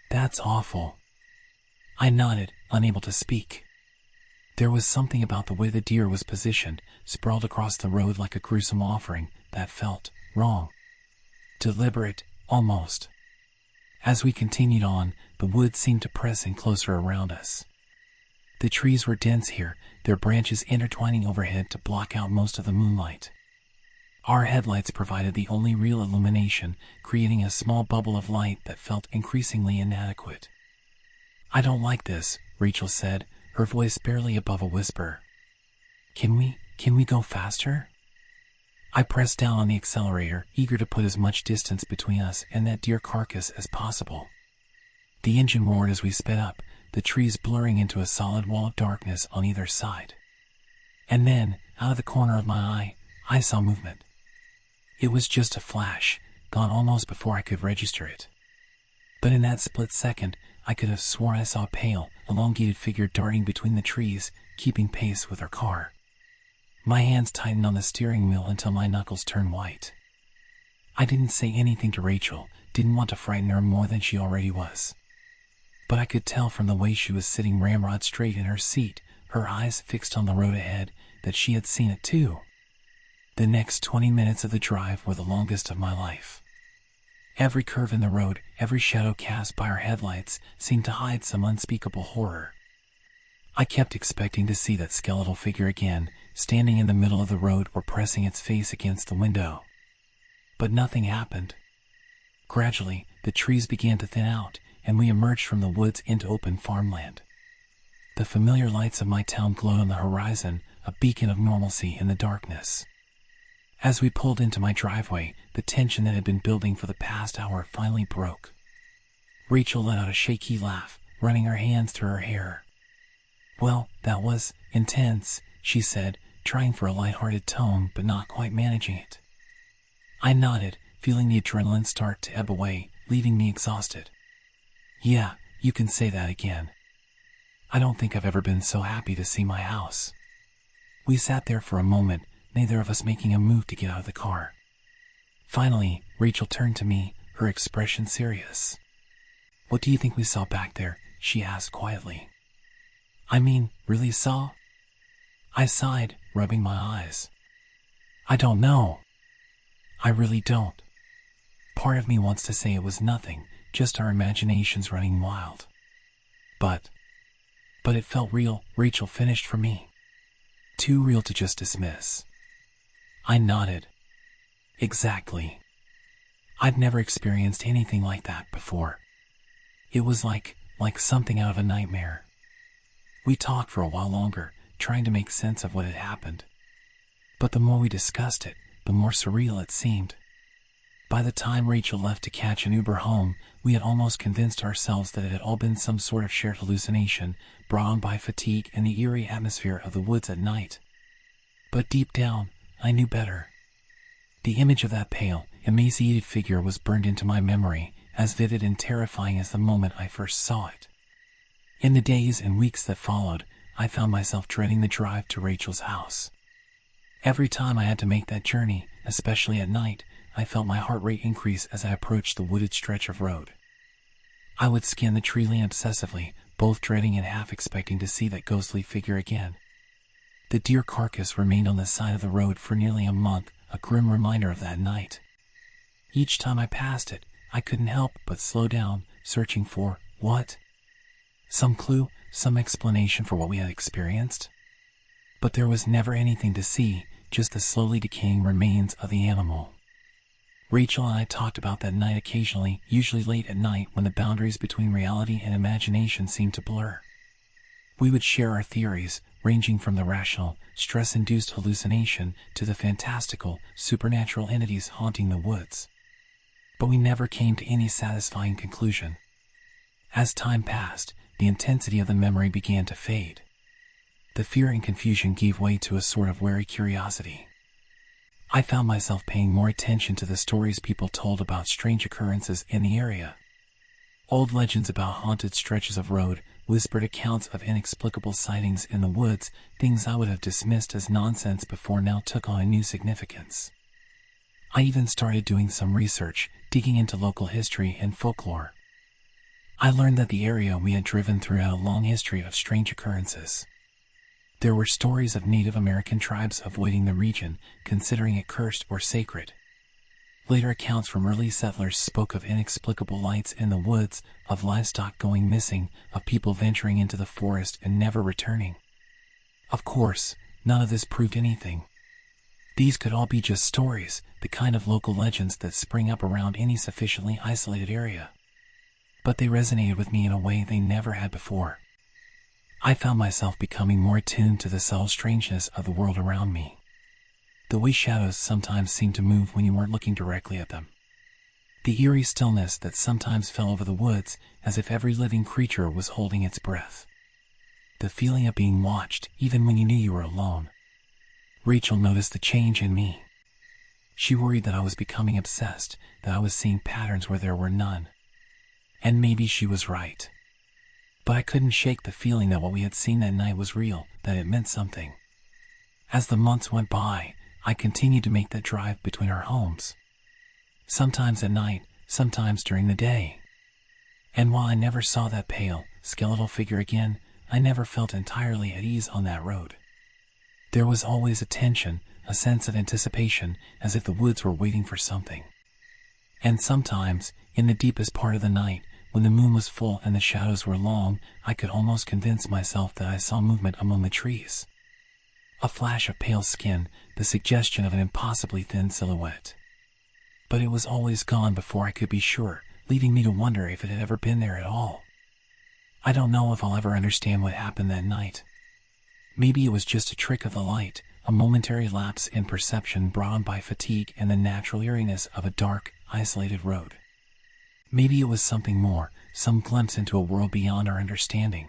"That's awful." I nodded, unable to speak. There was something about the way the deer was positioned, sprawled across the road like a gruesome offering, that felt wrong. Deliberate, almost. As we continued on, the woods seemed to press in closer around us. The trees were dense here, their branches intertwining overhead to block out most of the moonlight. Our headlights provided the only real illumination, creating a small bubble of light that felt increasingly inadequate. "I don't like this," Rachel said, her voice barely above a whisper. Can we go faster?" I pressed down on the accelerator, eager to put as much distance between us and that deer carcass as possible. The engine roared as we sped up, the trees blurring into a solid wall of darkness on either side. And then, out of the corner of my eye, I saw movement. It was just a flash, gone almost before I could register it. But in that split second, I could have sworn I saw a pale, elongated figure darting between the trees, keeping pace with our car. My hands tightened on the steering wheel until my knuckles turned white. I didn't say anything to Rachel, didn't want to frighten her more than she already was. But I could tell from the way she was sitting ramrod straight in her seat, her eyes fixed on the road ahead, that she had seen it too. The next 20 minutes of the drive were the longest of my life. Every curve in the road, every shadow cast by our headlights, seemed to hide some unspeakable horror. I kept expecting to see that skeletal figure again, standing in the middle of the road or pressing its face against the window. But nothing happened. Gradually, the trees began to thin out, and we emerged from the woods into open farmland. The familiar lights of my town glowed on the horizon, a beacon of normalcy in the darkness. As we pulled into my driveway, the tension that had been building for the past hour finally broke. Rachel let out a shaky laugh, running her hands through her hair. "Well, that was intense," she said, trying for a lighthearted tone but not quite managing it. I nodded, feeling the adrenaline start to ebb away, leaving me exhausted. "Yeah, you can say that again. I don't think I've ever been so happy to see my house." We sat there for a moment, neither of us making a move to get out of the car. Finally, Rachel turned to me, her expression serious. "What do you think we saw back there?" she asked quietly. "I mean, really saw?" I sighed, rubbing my eyes. "I don't know. I really don't. Part of me wants to say it was nothing, just our imaginations running wild. But it felt real," Rachel finished for me. "Too real to just dismiss." I nodded. "Exactly. I've never experienced anything like that before. It was like something out of a nightmare." We talked for a while longer, trying to make sense of what had happened. But the more we discussed it, the more surreal it seemed. By the time Rachel left to catch an Uber home, we had almost convinced ourselves that it had all been some sort of shared hallucination, brought on by fatigue and the eerie atmosphere of the woods at night. But deep down, I knew better. The image of that pale, emaciated figure was burned into my memory, as vivid and terrifying as the moment I first saw it. In the days and weeks that followed, I found myself dreading the drive to Rachel's house. Every time I had to make that journey, especially at night, I felt my heart rate increase as I approached the wooded stretch of road. I would scan the tree lane obsessively, both dreading and half expecting to see that ghostly figure again. The deer carcass remained on the side of the road for nearly a month, a grim reminder of that night. Each time I passed it, I couldn't help but slow down, searching for, what? Some clue, some explanation for what we had experienced? But there was never anything to see, just the slowly decaying remains of the animal. Rachel and I talked about that night occasionally, usually late at night when the boundaries between reality and imagination seemed to blur. We would share our theories, ranging from the rational, stress-induced hallucination to the fantastical, supernatural entities haunting the woods. But we never came to any satisfying conclusion. As time passed, the intensity of the memory began to fade. The fear and confusion gave way to a sort of wary curiosity. I found myself paying more attention to the stories people told about strange occurrences in the area. Old legends about haunted stretches of road, whispered accounts of inexplicable sightings in the woods, things I would have dismissed as nonsense before now took on a new significance. I even started doing some research, digging into local history and folklore. I learned that the area we had driven through had a long history of strange occurrences. There were stories of Native American tribes avoiding the region, considering it cursed or sacred. Later accounts from early settlers spoke of inexplicable lights in the woods, of livestock going missing, of people venturing into the forest and never returning. Of course, none of this proved anything. These could all be just stories, the kind of local legends that spring up around any sufficiently isolated area. But they resonated with me in a way they never had before. I found myself becoming more attuned to the subtle strangeness of the world around me. The way shadows sometimes seemed to move when you weren't looking directly at them. The eerie stillness that sometimes fell over the woods, as if every living creature was holding its breath. The feeling of being watched, even when you knew you were alone. Rachel noticed the change in me. She worried that I was becoming obsessed, that I was seeing patterns where there were none. And maybe she was right. But I couldn't shake the feeling that what we had seen that night was real, that it meant something. As the months went by, I continued to make that drive between our homes. Sometimes at night, sometimes during the day. And while I never saw that pale, skeletal figure again, I never felt entirely at ease on that road. There was always a tension, a sense of anticipation, as if the woods were waiting for something. And sometimes, in the deepest part of the night, when the moon was full and the shadows were long, I could almost convince myself that I saw movement among the trees. A flash of pale skin, the suggestion of an impossibly thin silhouette. But it was always gone before I could be sure, leaving me to wonder if it had ever been there at all. I don't know if I'll ever understand what happened that night. Maybe it was just a trick of the light, a momentary lapse in perception brought on by fatigue and the natural eeriness of a dark, isolated road. Maybe it was something more, some glimpse into a world beyond our understanding.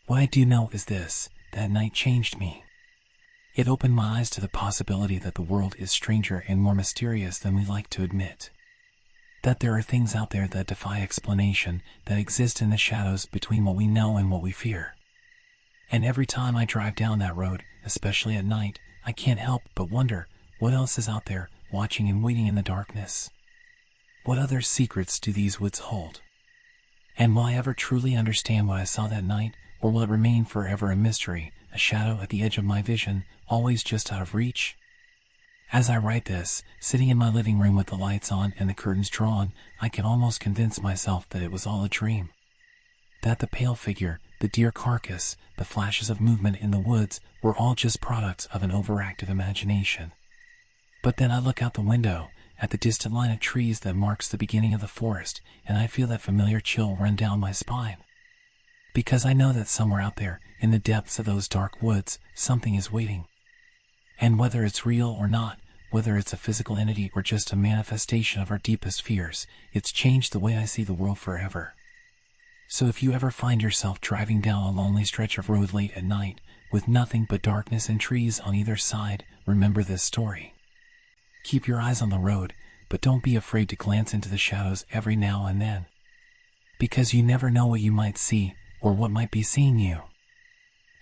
What I do know is this: that night changed me. It opened my eyes to the possibility that the world is stranger and more mysterious than we like to admit. That there are things out there that defy explanation, that exist in the shadows between what we know and what we fear. And every time I drive down that road, especially at night, I can't help but wonder, what else is out there, watching and waiting in the darkness? What other secrets do these woods hold? And will I ever truly understand what I saw that night, or will it remain forever a mystery, a shadow at the edge of my vision, always just out of reach? As I write this, sitting in my living room with the lights on and the curtains drawn, I can almost convince myself that it was all a dream. That the pale figure, the deer carcass, the flashes of movement in the woods were all just products of an overactive imagination. But then I look out the window, at the distant line of trees that marks the beginning of the forest, and I feel that familiar chill run down my spine. Because I know that somewhere out there, in the depths of those dark woods, something is waiting. And whether it's real or not, whether it's a physical entity or just a manifestation of our deepest fears, it's changed the way I see the world forever. So if you ever find yourself driving down a lonely stretch of road late at night, with nothing but darkness and trees on either side, remember this story. Keep your eyes on the road, but don't be afraid to glance into the shadows every now and then. Because you never know what you might see, or what might be seeing you.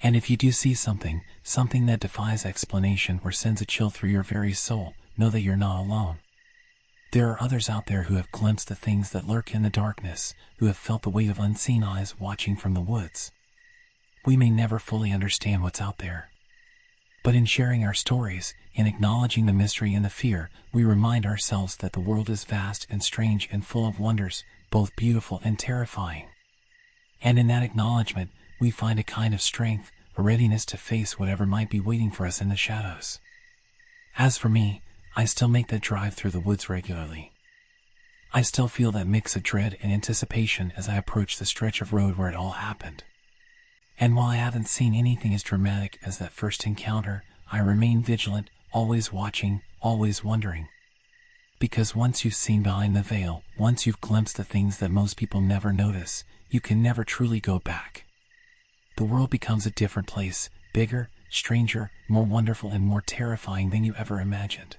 And if you do see something, something that defies explanation or sends a chill through your very soul, know that you're not alone. There are others out there who have glimpsed the things that lurk in the darkness, who have felt the weight of unseen eyes watching from the woods. We may never fully understand what's out there. But in sharing our stories, in acknowledging the mystery and the fear, we remind ourselves that the world is vast and strange and full of wonders, both beautiful and terrifying. And in that acknowledgement, we find a kind of strength, a readiness to face whatever might be waiting for us in the shadows. As for me, I still make that drive through the woods regularly. I still feel that mix of dread and anticipation as I approach the stretch of road where it all happened. And while I haven't seen anything as dramatic as that first encounter, I remain vigilant, always watching, always wondering. Because once you've seen behind the veil, once you've glimpsed the things that most people never notice, you can never truly go back. The world becomes a different place, bigger, stranger, more wonderful and more terrifying than you ever imagined.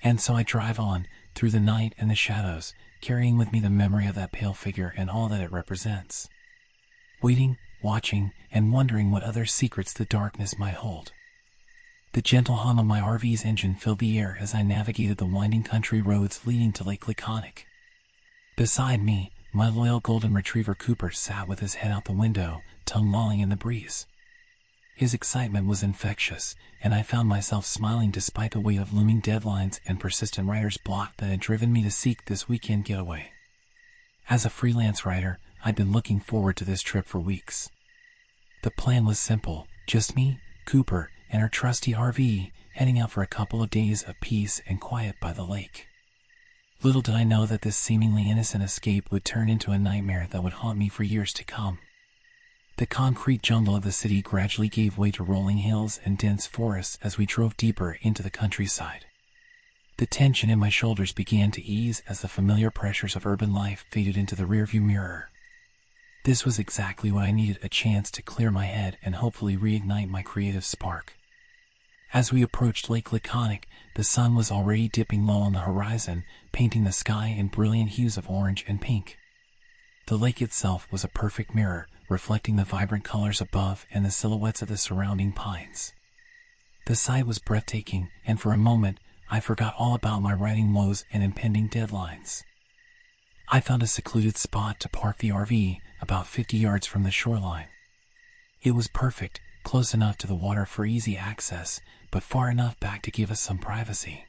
And so I drive on, through the night and the shadows, carrying with me the memory of that pale figure and all that it represents. Waiting, watching, and wondering what other secrets the darkness might hold. The gentle hum of my RV's engine filled the air as I navigated the winding country roads leading to Lake Laconic. Beside me, my loyal golden retriever Cooper sat with his head out the window, tongue lolling in the breeze. His excitement was infectious, and I found myself smiling despite the weight of looming deadlines and persistent writer's block that had driven me to seek this weekend getaway. As a freelance writer, I'd been looking forward to this trip for weeks. The plan was simple, just me, Cooper, and our trusty RV, heading out for a couple of days of peace and quiet by the lake. Little did I know that this seemingly innocent escape would turn into a nightmare that would haunt me for years to come. The concrete jungle of the city gradually gave way to rolling hills and dense forests as we drove deeper into the countryside. The tension in my shoulders began to ease as the familiar pressures of urban life faded into the rearview mirror. This was exactly what I needed, a chance to clear my head and hopefully reignite my creative spark. As we approached Lake Laconic, the sun was already dipping low on the horizon, painting the sky in brilliant hues of orange and pink. The lake itself was a perfect mirror, reflecting the vibrant colors above and the silhouettes of the surrounding pines. The sight was breathtaking, and for a moment, I forgot all about my writing woes and impending deadlines. I found a secluded spot to park the RV, about 50 yards from the shoreline. It was perfect, close enough to the water for easy access, but far enough back to give us some privacy.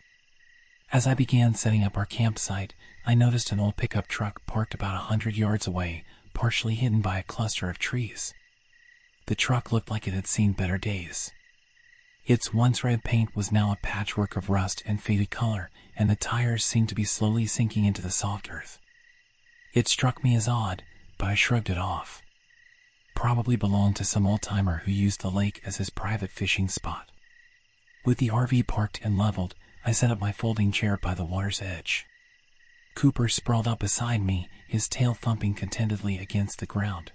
As I began setting up our campsite, I noticed an old pickup truck parked about 100 yards away, partially hidden by a cluster of trees. The truck looked like it had seen better days. Its once red paint was now a patchwork of rust and faded color, and the tires seemed to be slowly sinking into the soft earth. It struck me as odd, but I shrugged it off. Probably belonged to some old-timer who used the lake as his private fishing spot. With the RV parked and leveled, I set up my folding chair by the water's edge. Cooper sprawled out beside me, his tail thumping contentedly against the ground.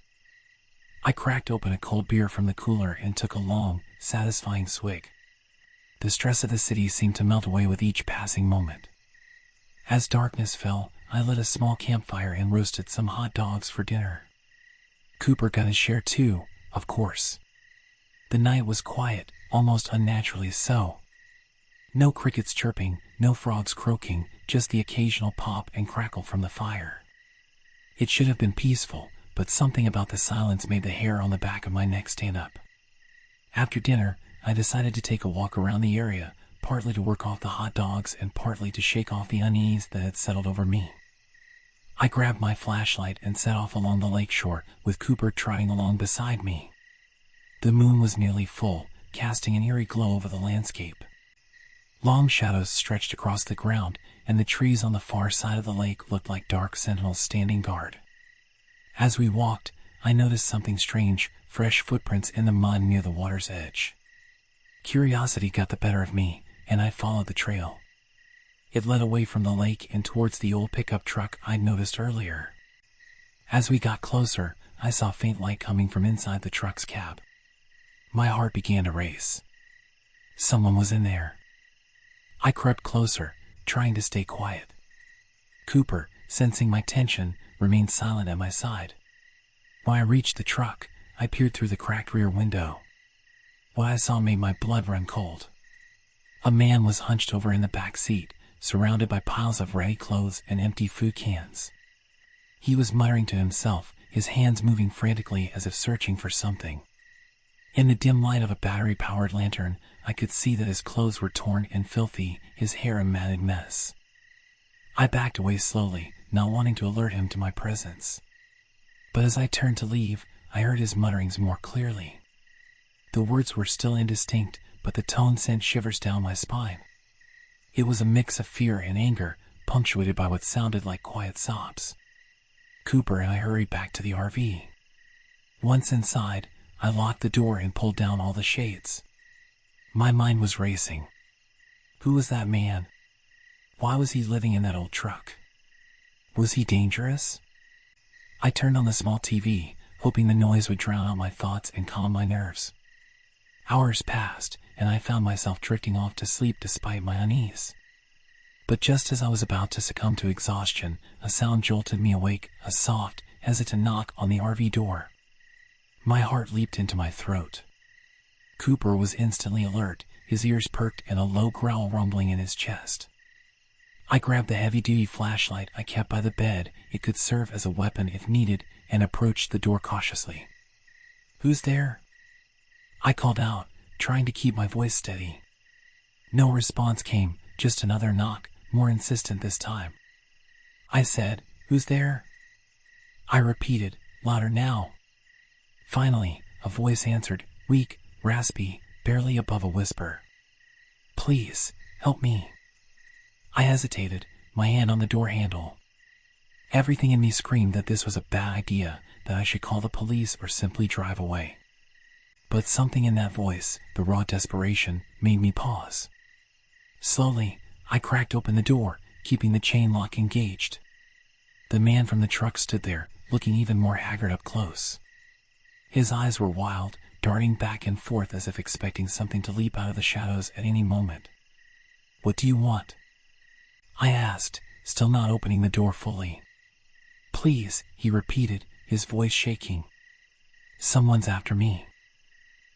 I cracked open a cold beer from the cooler and took a long, satisfying swig. The stress of the city seemed to melt away with each passing moment. As darkness fell, I lit a small campfire and roasted some hot dogs for dinner. Cooper got his share too, of course. The night was quiet, almost unnaturally so. No crickets chirping, no frogs croaking, just the occasional pop and crackle from the fire. It should have been peaceful, but something about the silence made the hair on the back of my neck stand up. After dinner, I decided to take a walk around the area, partly to work off the hot dogs and partly to shake off the unease that had settled over me. I grabbed my flashlight and set off along the lakeshore, with Cooper trotting along beside me. The moon was nearly full, casting an eerie glow over the landscape. Long shadows stretched across the ground, and the trees on the far side of the lake looked like dark sentinels standing guard. As we walked, I noticed something strange, fresh footprints in the mud near the water's edge. Curiosity got the better of me, and I followed the trail. It led away from the lake and towards the old pickup truck I'd noticed earlier. As we got closer, I saw faint light coming from inside the truck's cab. My heart began to race. Someone was in there. I crept closer, trying to stay quiet. Cooper, sensing my tension, remained silent at my side. When I reached the truck, I peered through the cracked rear window. What I saw made my blood run cold. A man was hunched over in the back seat, surrounded by piles of ratty clothes and empty food cans. He was muttering to himself, his hands moving frantically as if searching for something. In the dim light of a battery-powered lantern, I could see that his clothes were torn and filthy, his hair a matted mess. I backed away slowly, not wanting to alert him to my presence. But as I turned to leave, I heard his mutterings more clearly. The words were still indistinct, but the tone sent shivers down my spine. It was a mix of fear and anger, punctuated by what sounded like quiet sobs. Cooper and I hurried back to the RV. Once inside, I locked the door and pulled down all the shades. My mind was racing. Who was that man? Why was he living in that old truck? Was he dangerous? I turned on the small TV, hoping the noise would drown out my thoughts and calm my nerves. Hours passed, and I found myself drifting off to sleep despite my unease. But just as I was about to succumb to exhaustion, a sound jolted me awake, a soft, hesitant knock on the RV door. My heart leaped into my throat. Cooper was instantly alert, his ears perked and a low growl rumbling in his chest. I grabbed the heavy-duty flashlight I kept by the bed, it could serve as a weapon if needed, and approached the door cautiously. "Who's there?" I called out, trying to keep my voice steady. No response came, just another knock, more insistent this time. I said, "Who's there?" I repeated, louder now. Finally, a voice answered, weak, raspy, barely above a whisper. "Please, help me." I hesitated, my hand on the door handle. Everything in me screamed that this was a bad idea, that I should call the police or simply drive away. But something in that voice, the raw desperation, made me pause. Slowly, I cracked open the door, keeping the chain lock engaged. The man from the truck stood there, looking even more haggard up close. His eyes were wild, darting back and forth as if expecting something to leap out of the shadows at any moment. "What do you want?" I asked, still not opening the door fully. "Please," he repeated, his voice shaking. "Someone's after me.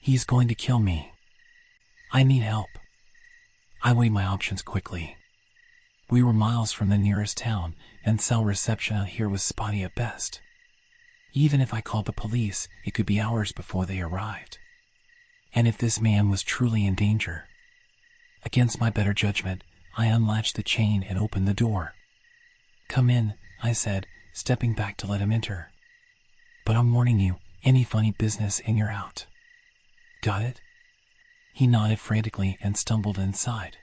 He's going to kill me. I need help." I weighed my options quickly. We were miles from the nearest town, and cell reception out here was spotty at best. Even if I called the police, it could be hours before they arrived. And if this man was truly in danger? Against my better judgment, I unlatched the chain and opened the door. "Come in," I said, stepping back to let him enter. "But I'm warning you, any funny business and you're out." "Got it?" He nodded frantically and stumbled inside.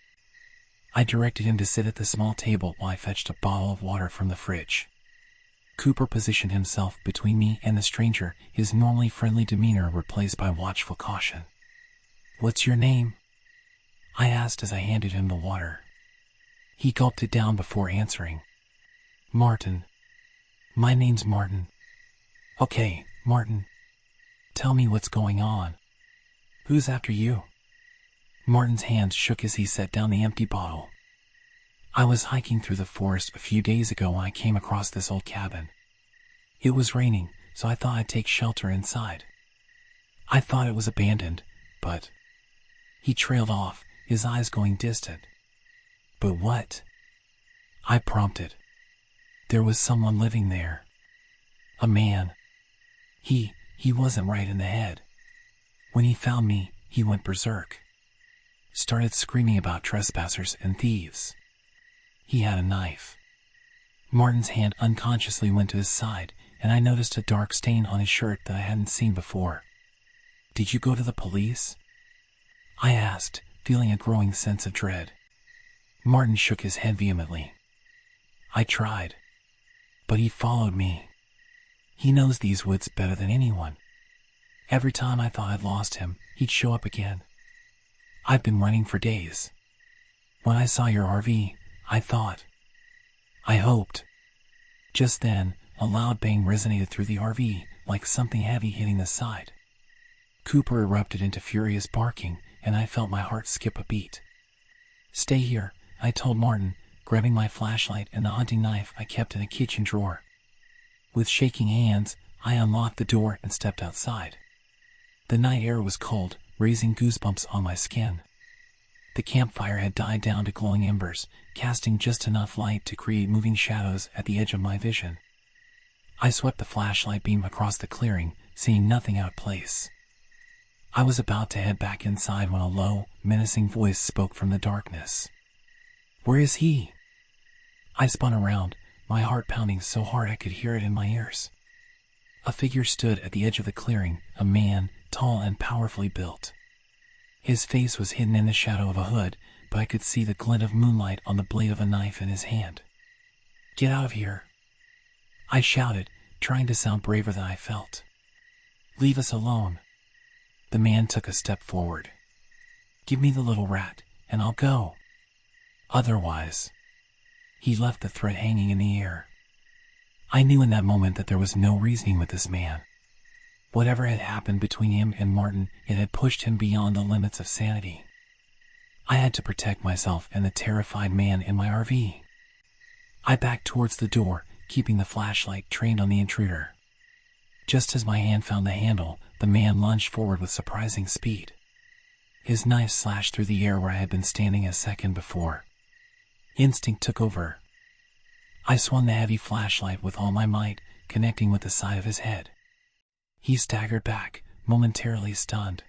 I directed him to sit at the small table while I fetched a bottle of water from the fridge. Cooper positioned himself between me and the stranger, his normally friendly demeanor replaced by watchful caution. "What's your name?" I asked as I handed him the water. He gulped it down before answering. "Martin. My name's Martin." "Okay, Martin. Tell me what's going on. Who's after you?" Martin's hands shook as he set down the empty bottle. "I was hiking through the forest a few days ago when I came across this old cabin. It was raining, so I thought I'd take shelter inside. I thought it was abandoned, but..." He trailed off, his eyes going distant. "But what?" I prompted. "There was someone living there. A man. He wasn't right in the head. When he found me, he went berserk. Started screaming about trespassers and thieves. He had a knife." Martin's hand unconsciously went to his side, and I noticed a dark stain on his shirt that I hadn't seen before. "Did you go to the police?" I asked, feeling a growing sense of dread. Martin shook his head vehemently. "I tried. But he followed me. He knows these woods better than anyone. Every time I thought I'd lost him, he'd show up again. I've been running for days. When I saw your RV, I hoped." Just then, a loud bang resonated through the RV, like something heavy hitting the side. Cooper erupted into furious barking, and I felt my heart skip a beat. "Stay here," I told Martin, grabbing my flashlight and the hunting knife I kept in a kitchen drawer. With shaking hands, I unlocked the door and stepped outside. The night air was cold, raising goosebumps on my skin. The campfire had died down to glowing embers, casting just enough light to create moving shadows at the edge of my vision. I swept the flashlight beam across the clearing, seeing nothing out of place. I was about to head back inside when a low, menacing voice spoke from the darkness. "Where is he?" I spun around, my heart pounding so hard I could hear it in my ears. A figure stood at the edge of the clearing, a man, tall and powerfully built. His face was hidden in the shadow of a hood, but I could see the glint of moonlight on the blade of a knife in his hand. "Get out of here!" I shouted, trying to sound braver than I felt. "Leave us alone." The man took a step forward. "Give me the little rat, and I'll go. Otherwise..." He left the threat hanging in the air. I knew in that moment that there was no reasoning with this man. Whatever had happened between him and Martin, it had pushed him beyond the limits of sanity. I had to protect myself and the terrified man in my RV. I backed towards the door, keeping the flashlight trained on the intruder. Just as my hand found the handle, the man lunged forward with surprising speed. His knife slashed through the air where I had been standing a second before. Instinct took over. I swung the heavy flashlight with all my might, connecting with the side of his head. He staggered back, momentarily stunned.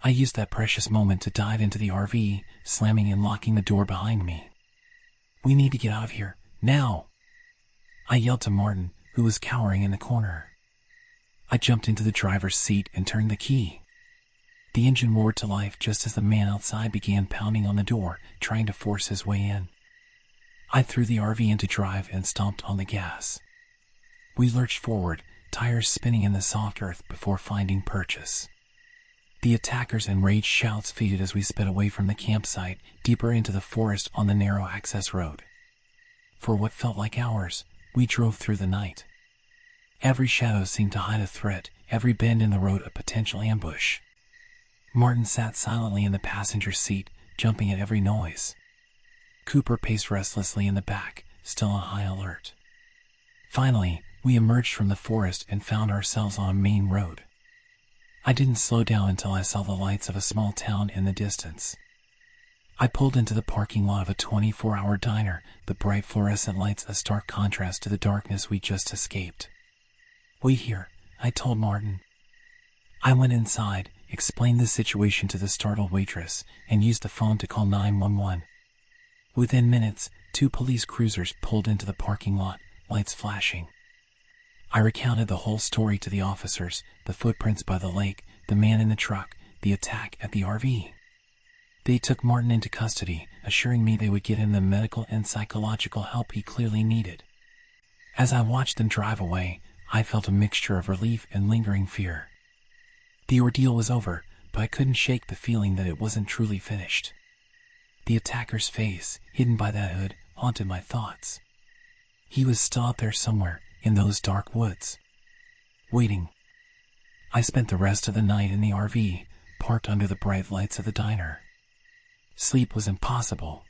I used that precious moment to dive into the RV, slamming and locking the door behind me. "We need to get out of here, now!" I yelled to Martin, who was cowering in the corner. I jumped into the driver's seat and turned the key. The engine roared to life just as the man outside began pounding on the door, trying to force his way in. I threw the RV into drive and stomped on the gas. We lurched forward, tires spinning in the soft earth before finding purchase. The attackers' enraged shouts faded as we sped away from the campsite, deeper into the forest on the narrow access road. For what felt like hours, we drove through the night. Every shadow seemed to hide a threat, every bend in the road a potential ambush. Martin sat silently in the passenger seat, jumping at every noise. Cooper paced restlessly in the back, still on high alert. Finally, we emerged from the forest and found ourselves on a main road. I didn't slow down until I saw the lights of a small town in the distance. I pulled into the parking lot of a 24-hour diner, the bright fluorescent lights a stark contrast to the darkness we just escaped. "Wait here," I told Martin. I went inside, explained the situation to the startled waitress, and used the phone to call 911. Within minutes, 2 police cruisers pulled into the parking lot, lights flashing. I recounted the whole story to the officers, the footprints by the lake, the man in the truck, the attack at the RV. They took Martin into custody, assuring me they would get him the medical and psychological help he clearly needed. As I watched them drive away, I felt a mixture of relief and lingering fear. The ordeal was over, but I couldn't shake the feeling that it wasn't truly finished. The attacker's face, hidden by that hood, haunted my thoughts. He was still out there somewhere, in those dark woods, waiting. I spent the rest of the night in the RV, parked under the bright lights of the diner. Sleep was impossible.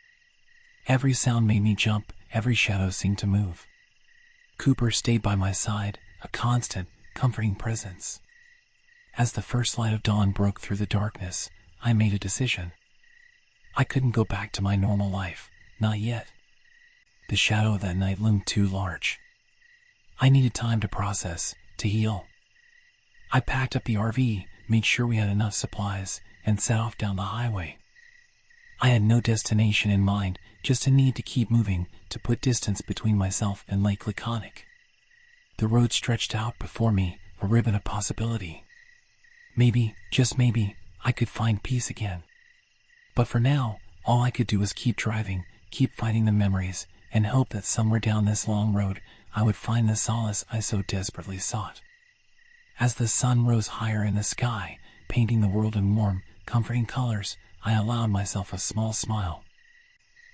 Every sound made me jump, every shadow seemed to move. Cooper stayed by my side, a constant, comforting presence. As the first light of dawn broke through the darkness, I made a decision. I couldn't go back to my normal life, not yet. The shadow of that night loomed too large. I needed time to process, to heal. I packed up the RV, made sure we had enough supplies, and set off down the highway. I had no destination in mind, just a need to keep moving, to put distance between myself and Lake Laconic. The road stretched out before me, a ribbon of possibility. Maybe, just maybe, I could find peace again. But for now, all I could do was keep driving, keep fighting the memories, and hope that somewhere down this long road, I would find the solace I so desperately sought. As the sun rose higher in the sky, painting the world in warm, comforting colors, I allowed myself a small smile.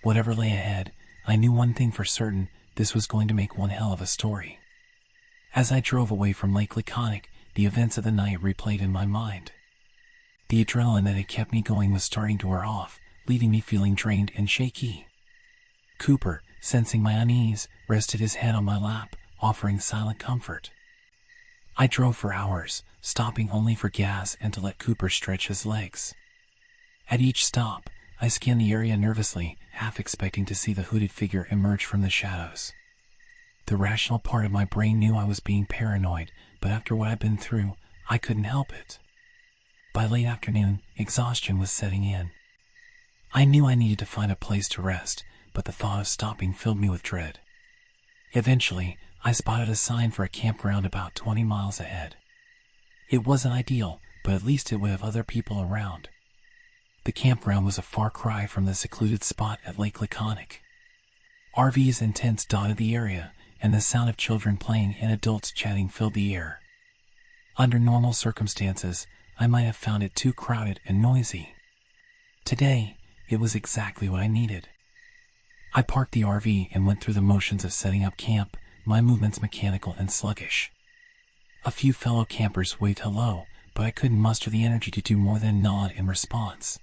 Whatever lay ahead, I knew one thing for certain, this was going to make one hell of a story. As I drove away from Lake Laconic, the events of the night replayed in my mind. The adrenaline that had kept me going was starting to wear off, leaving me feeling drained and shaky. Cooper, sensing my unease, rested his head on my lap, offering silent comfort. I drove for hours, stopping only for gas and to let Cooper stretch his legs. At each stop, I scanned the area nervously, half expecting to see the hooded figure emerge from the shadows. The rational part of my brain knew I was being paranoid, but after what I'd been through, I couldn't help it. By late afternoon, exhaustion was setting in. I knew I needed to find a place to rest, but the thought of stopping filled me with dread. Eventually, I spotted a sign for a campground about 20 miles ahead. It wasn't ideal, but at least it would have other people around. The campground was a far cry from the secluded spot at Lake Laconic. RVs and tents dotted the area, and the sound of children playing and adults chatting filled the air. Under normal circumstances, I might have found it too crowded and noisy. Today, it was exactly what I needed. I parked the RV and went through the motions of setting up camp, my movements mechanical and sluggish. A few fellow campers waved hello, but I couldn't muster the energy to do more than nod in response.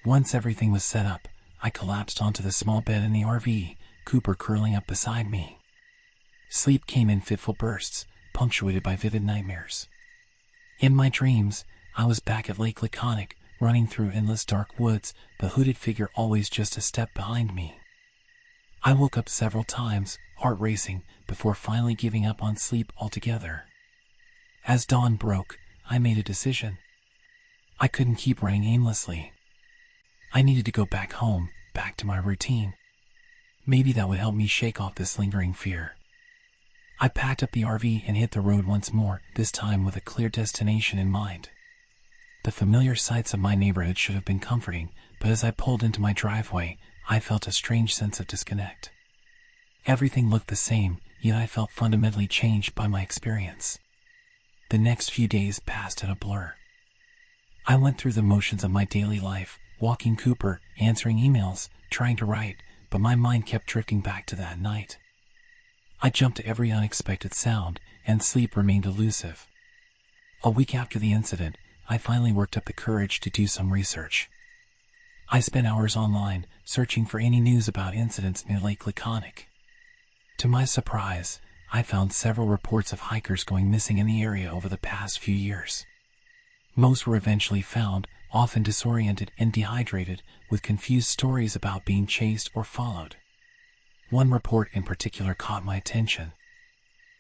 Once everything was set up, I collapsed onto the small bed in the RV, Cooper curling up beside me. Sleep came in fitful bursts, punctuated by vivid nightmares. In my dreams, I was back at Lake Laconic, running through endless dark woods, the hooded figure always just a step behind me. I woke up several times, heart racing, before finally giving up on sleep altogether. As dawn broke, I made a decision. I couldn't keep running aimlessly. I needed to go back home, back to my routine. Maybe that would help me shake off this lingering fear. I packed up the RV and hit the road once more, this time with a clear destination in mind. The familiar sights of my neighborhood should have been comforting, but as I pulled into my driveway, I felt a strange sense of disconnect. Everything looked the same, yet I felt fundamentally changed by my experience. The next few days passed in a blur. I went through the motions of my daily life, walking Cooper, answering emails, trying to write, but my mind kept drifting back to that night. I jumped to every unexpected sound, and sleep remained elusive. A week after the incident, I finally worked up the courage to do some research. I spent hours online, searching for any news about incidents near Lake Laconic. To my surprise, I found several reports of hikers going missing in the area over the past few years. Most were eventually found, often disoriented and dehydrated, with confused stories about being chased or followed. One report in particular caught my attention.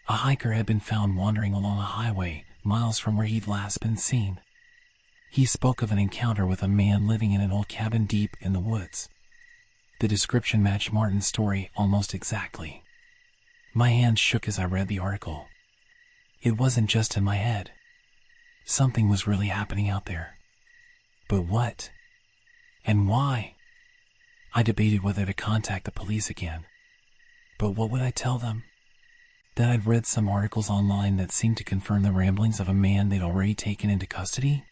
A hiker had been found wandering along a highway, miles from where he'd last been seen. He spoke of an encounter with a man living in an old cabin deep in the woods. The description matched Martin's story almost exactly. My hands shook as I read the article. It wasn't just in my head. Something was really happening out there. But what? And why? I debated whether to contact the police again. But what would I tell them? That I'd read some articles online that seemed to confirm the ramblings of a man they'd already taken into custody?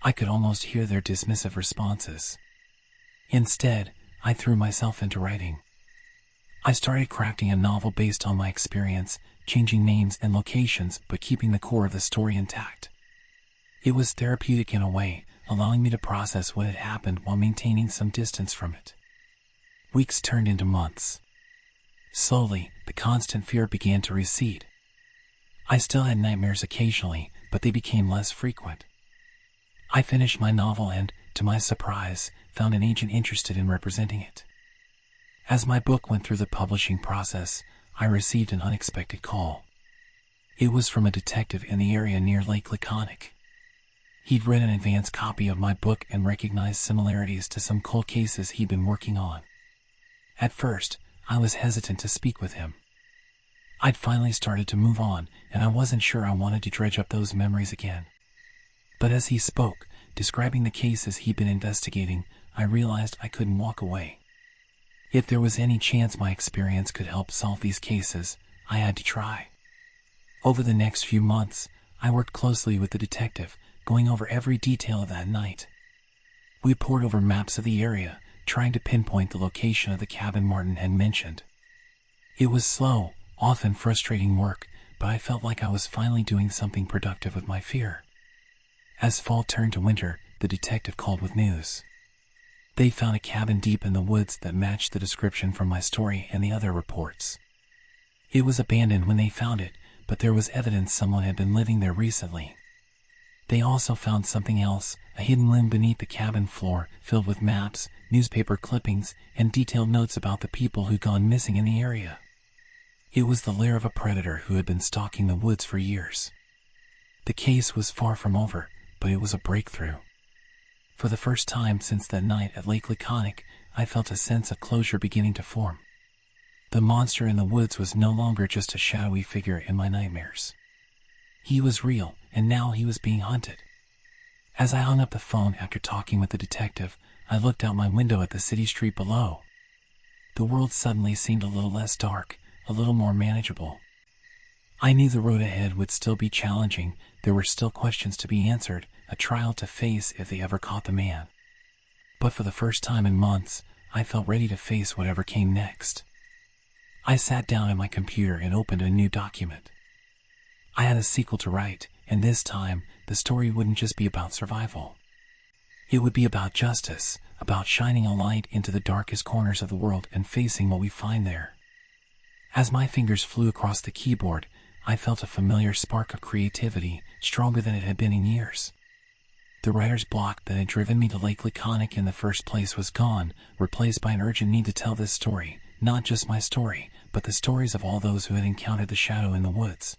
I could almost hear their dismissive responses. Instead, I threw myself into writing. I started crafting a novel based on my experience, changing names and locations but keeping the core of the story intact. It was therapeutic in a way, allowing me to process what had happened while maintaining some distance from it. Weeks turned into months. Slowly, the constant fear began to recede. I still had nightmares occasionally, but they became less frequent. I finished my novel and, to my surprise, found an agent interested in representing it. As my book went through the publishing process, I received an unexpected call. It was from a detective in the area near Lake Laconic. He'd read an advance copy of my book and recognized similarities to some cold cases he'd been working on. At first, I was hesitant to speak with him. I'd finally started to move on, and I wasn't sure I wanted to dredge up those memories again. But as he spoke, describing the cases he'd been investigating, I realized I couldn't walk away. If there was any chance my experience could help solve these cases, I had to try. Over the next few months, I worked closely with the detective, going over every detail of that night. We pored over maps of the area, trying to pinpoint the location of the cabin Martin had mentioned. It was slow, often frustrating work, but I felt like I was finally doing something productive with my fear. As fall turned to winter, the detective called with news. They found a cabin deep in the woods that matched the description from my story and the other reports. It was abandoned when they found it, but there was evidence someone had been living there recently. They also found something else, a hidden limb beneath the cabin floor, filled with maps, newspaper clippings, and detailed notes about the people who'd gone missing in the area. It was the lair of a predator who had been stalking the woods for years. The case was far from over, but it was a breakthrough. For the first time since that night at Lake Laconic, I felt a sense of closure beginning to form. The monster in the woods was no longer just a shadowy figure in my nightmares. He was real, and now he was being hunted. As I hung up the phone after talking with the detective, I looked out my window at the city street below. The world suddenly seemed a little less dark, a little more manageable. I knew the road ahead would still be challenging, there were still questions to be answered, a trial to face if they ever caught the man. But for the first time in months, I felt ready to face whatever came next. I sat down at my computer and opened a new document. I had a sequel to write, and this time, the story wouldn't just be about survival. It would be about justice, about shining a light into the darkest corners of the world and facing what we find there. As my fingers flew across the keyboard, I felt a familiar spark of creativity, stronger than it had been in years. The writer's block that had driven me to Lake Laconic in the first place was gone, replaced by an urgent need to tell this story, not just my story, but the stories of all those who had encountered the shadow in the woods.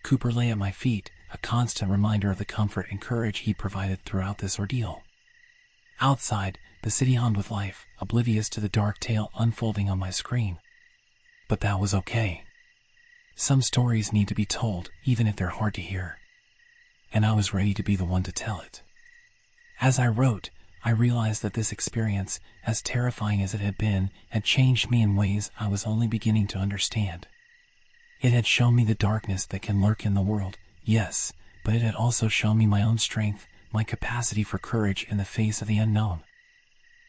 Cooper lay at my feet, a constant reminder of the comfort and courage he provided throughout this ordeal. Outside, the city hummed with life, oblivious to the dark tale unfolding on my screen. But that was okay. Some stories need to be told, even if they're hard to hear. And I was ready to be the one to tell it. As I wrote, I realized that this experience, as terrifying as it had been, had changed me in ways I was only beginning to understand. It had shown me the darkness that can lurk in the world, yes, but it had also shown me my own strength, my capacity for courage in the face of the unknown.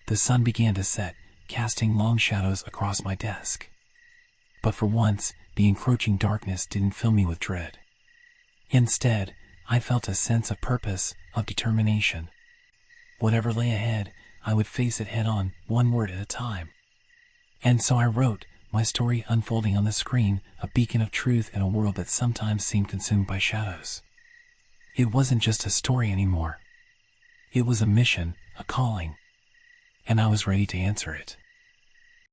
The sun began to set, casting long shadows across my desk. But for once, the encroaching darkness didn't fill me with dread. Instead, I felt a sense of purpose, of determination. Whatever lay ahead, I would face it head-on, one word at a time. And so I wrote, my story unfolding on the screen, a beacon of truth in a world that sometimes seemed consumed by shadows. It wasn't just a story anymore. It was a mission, a calling. And I was ready to answer it.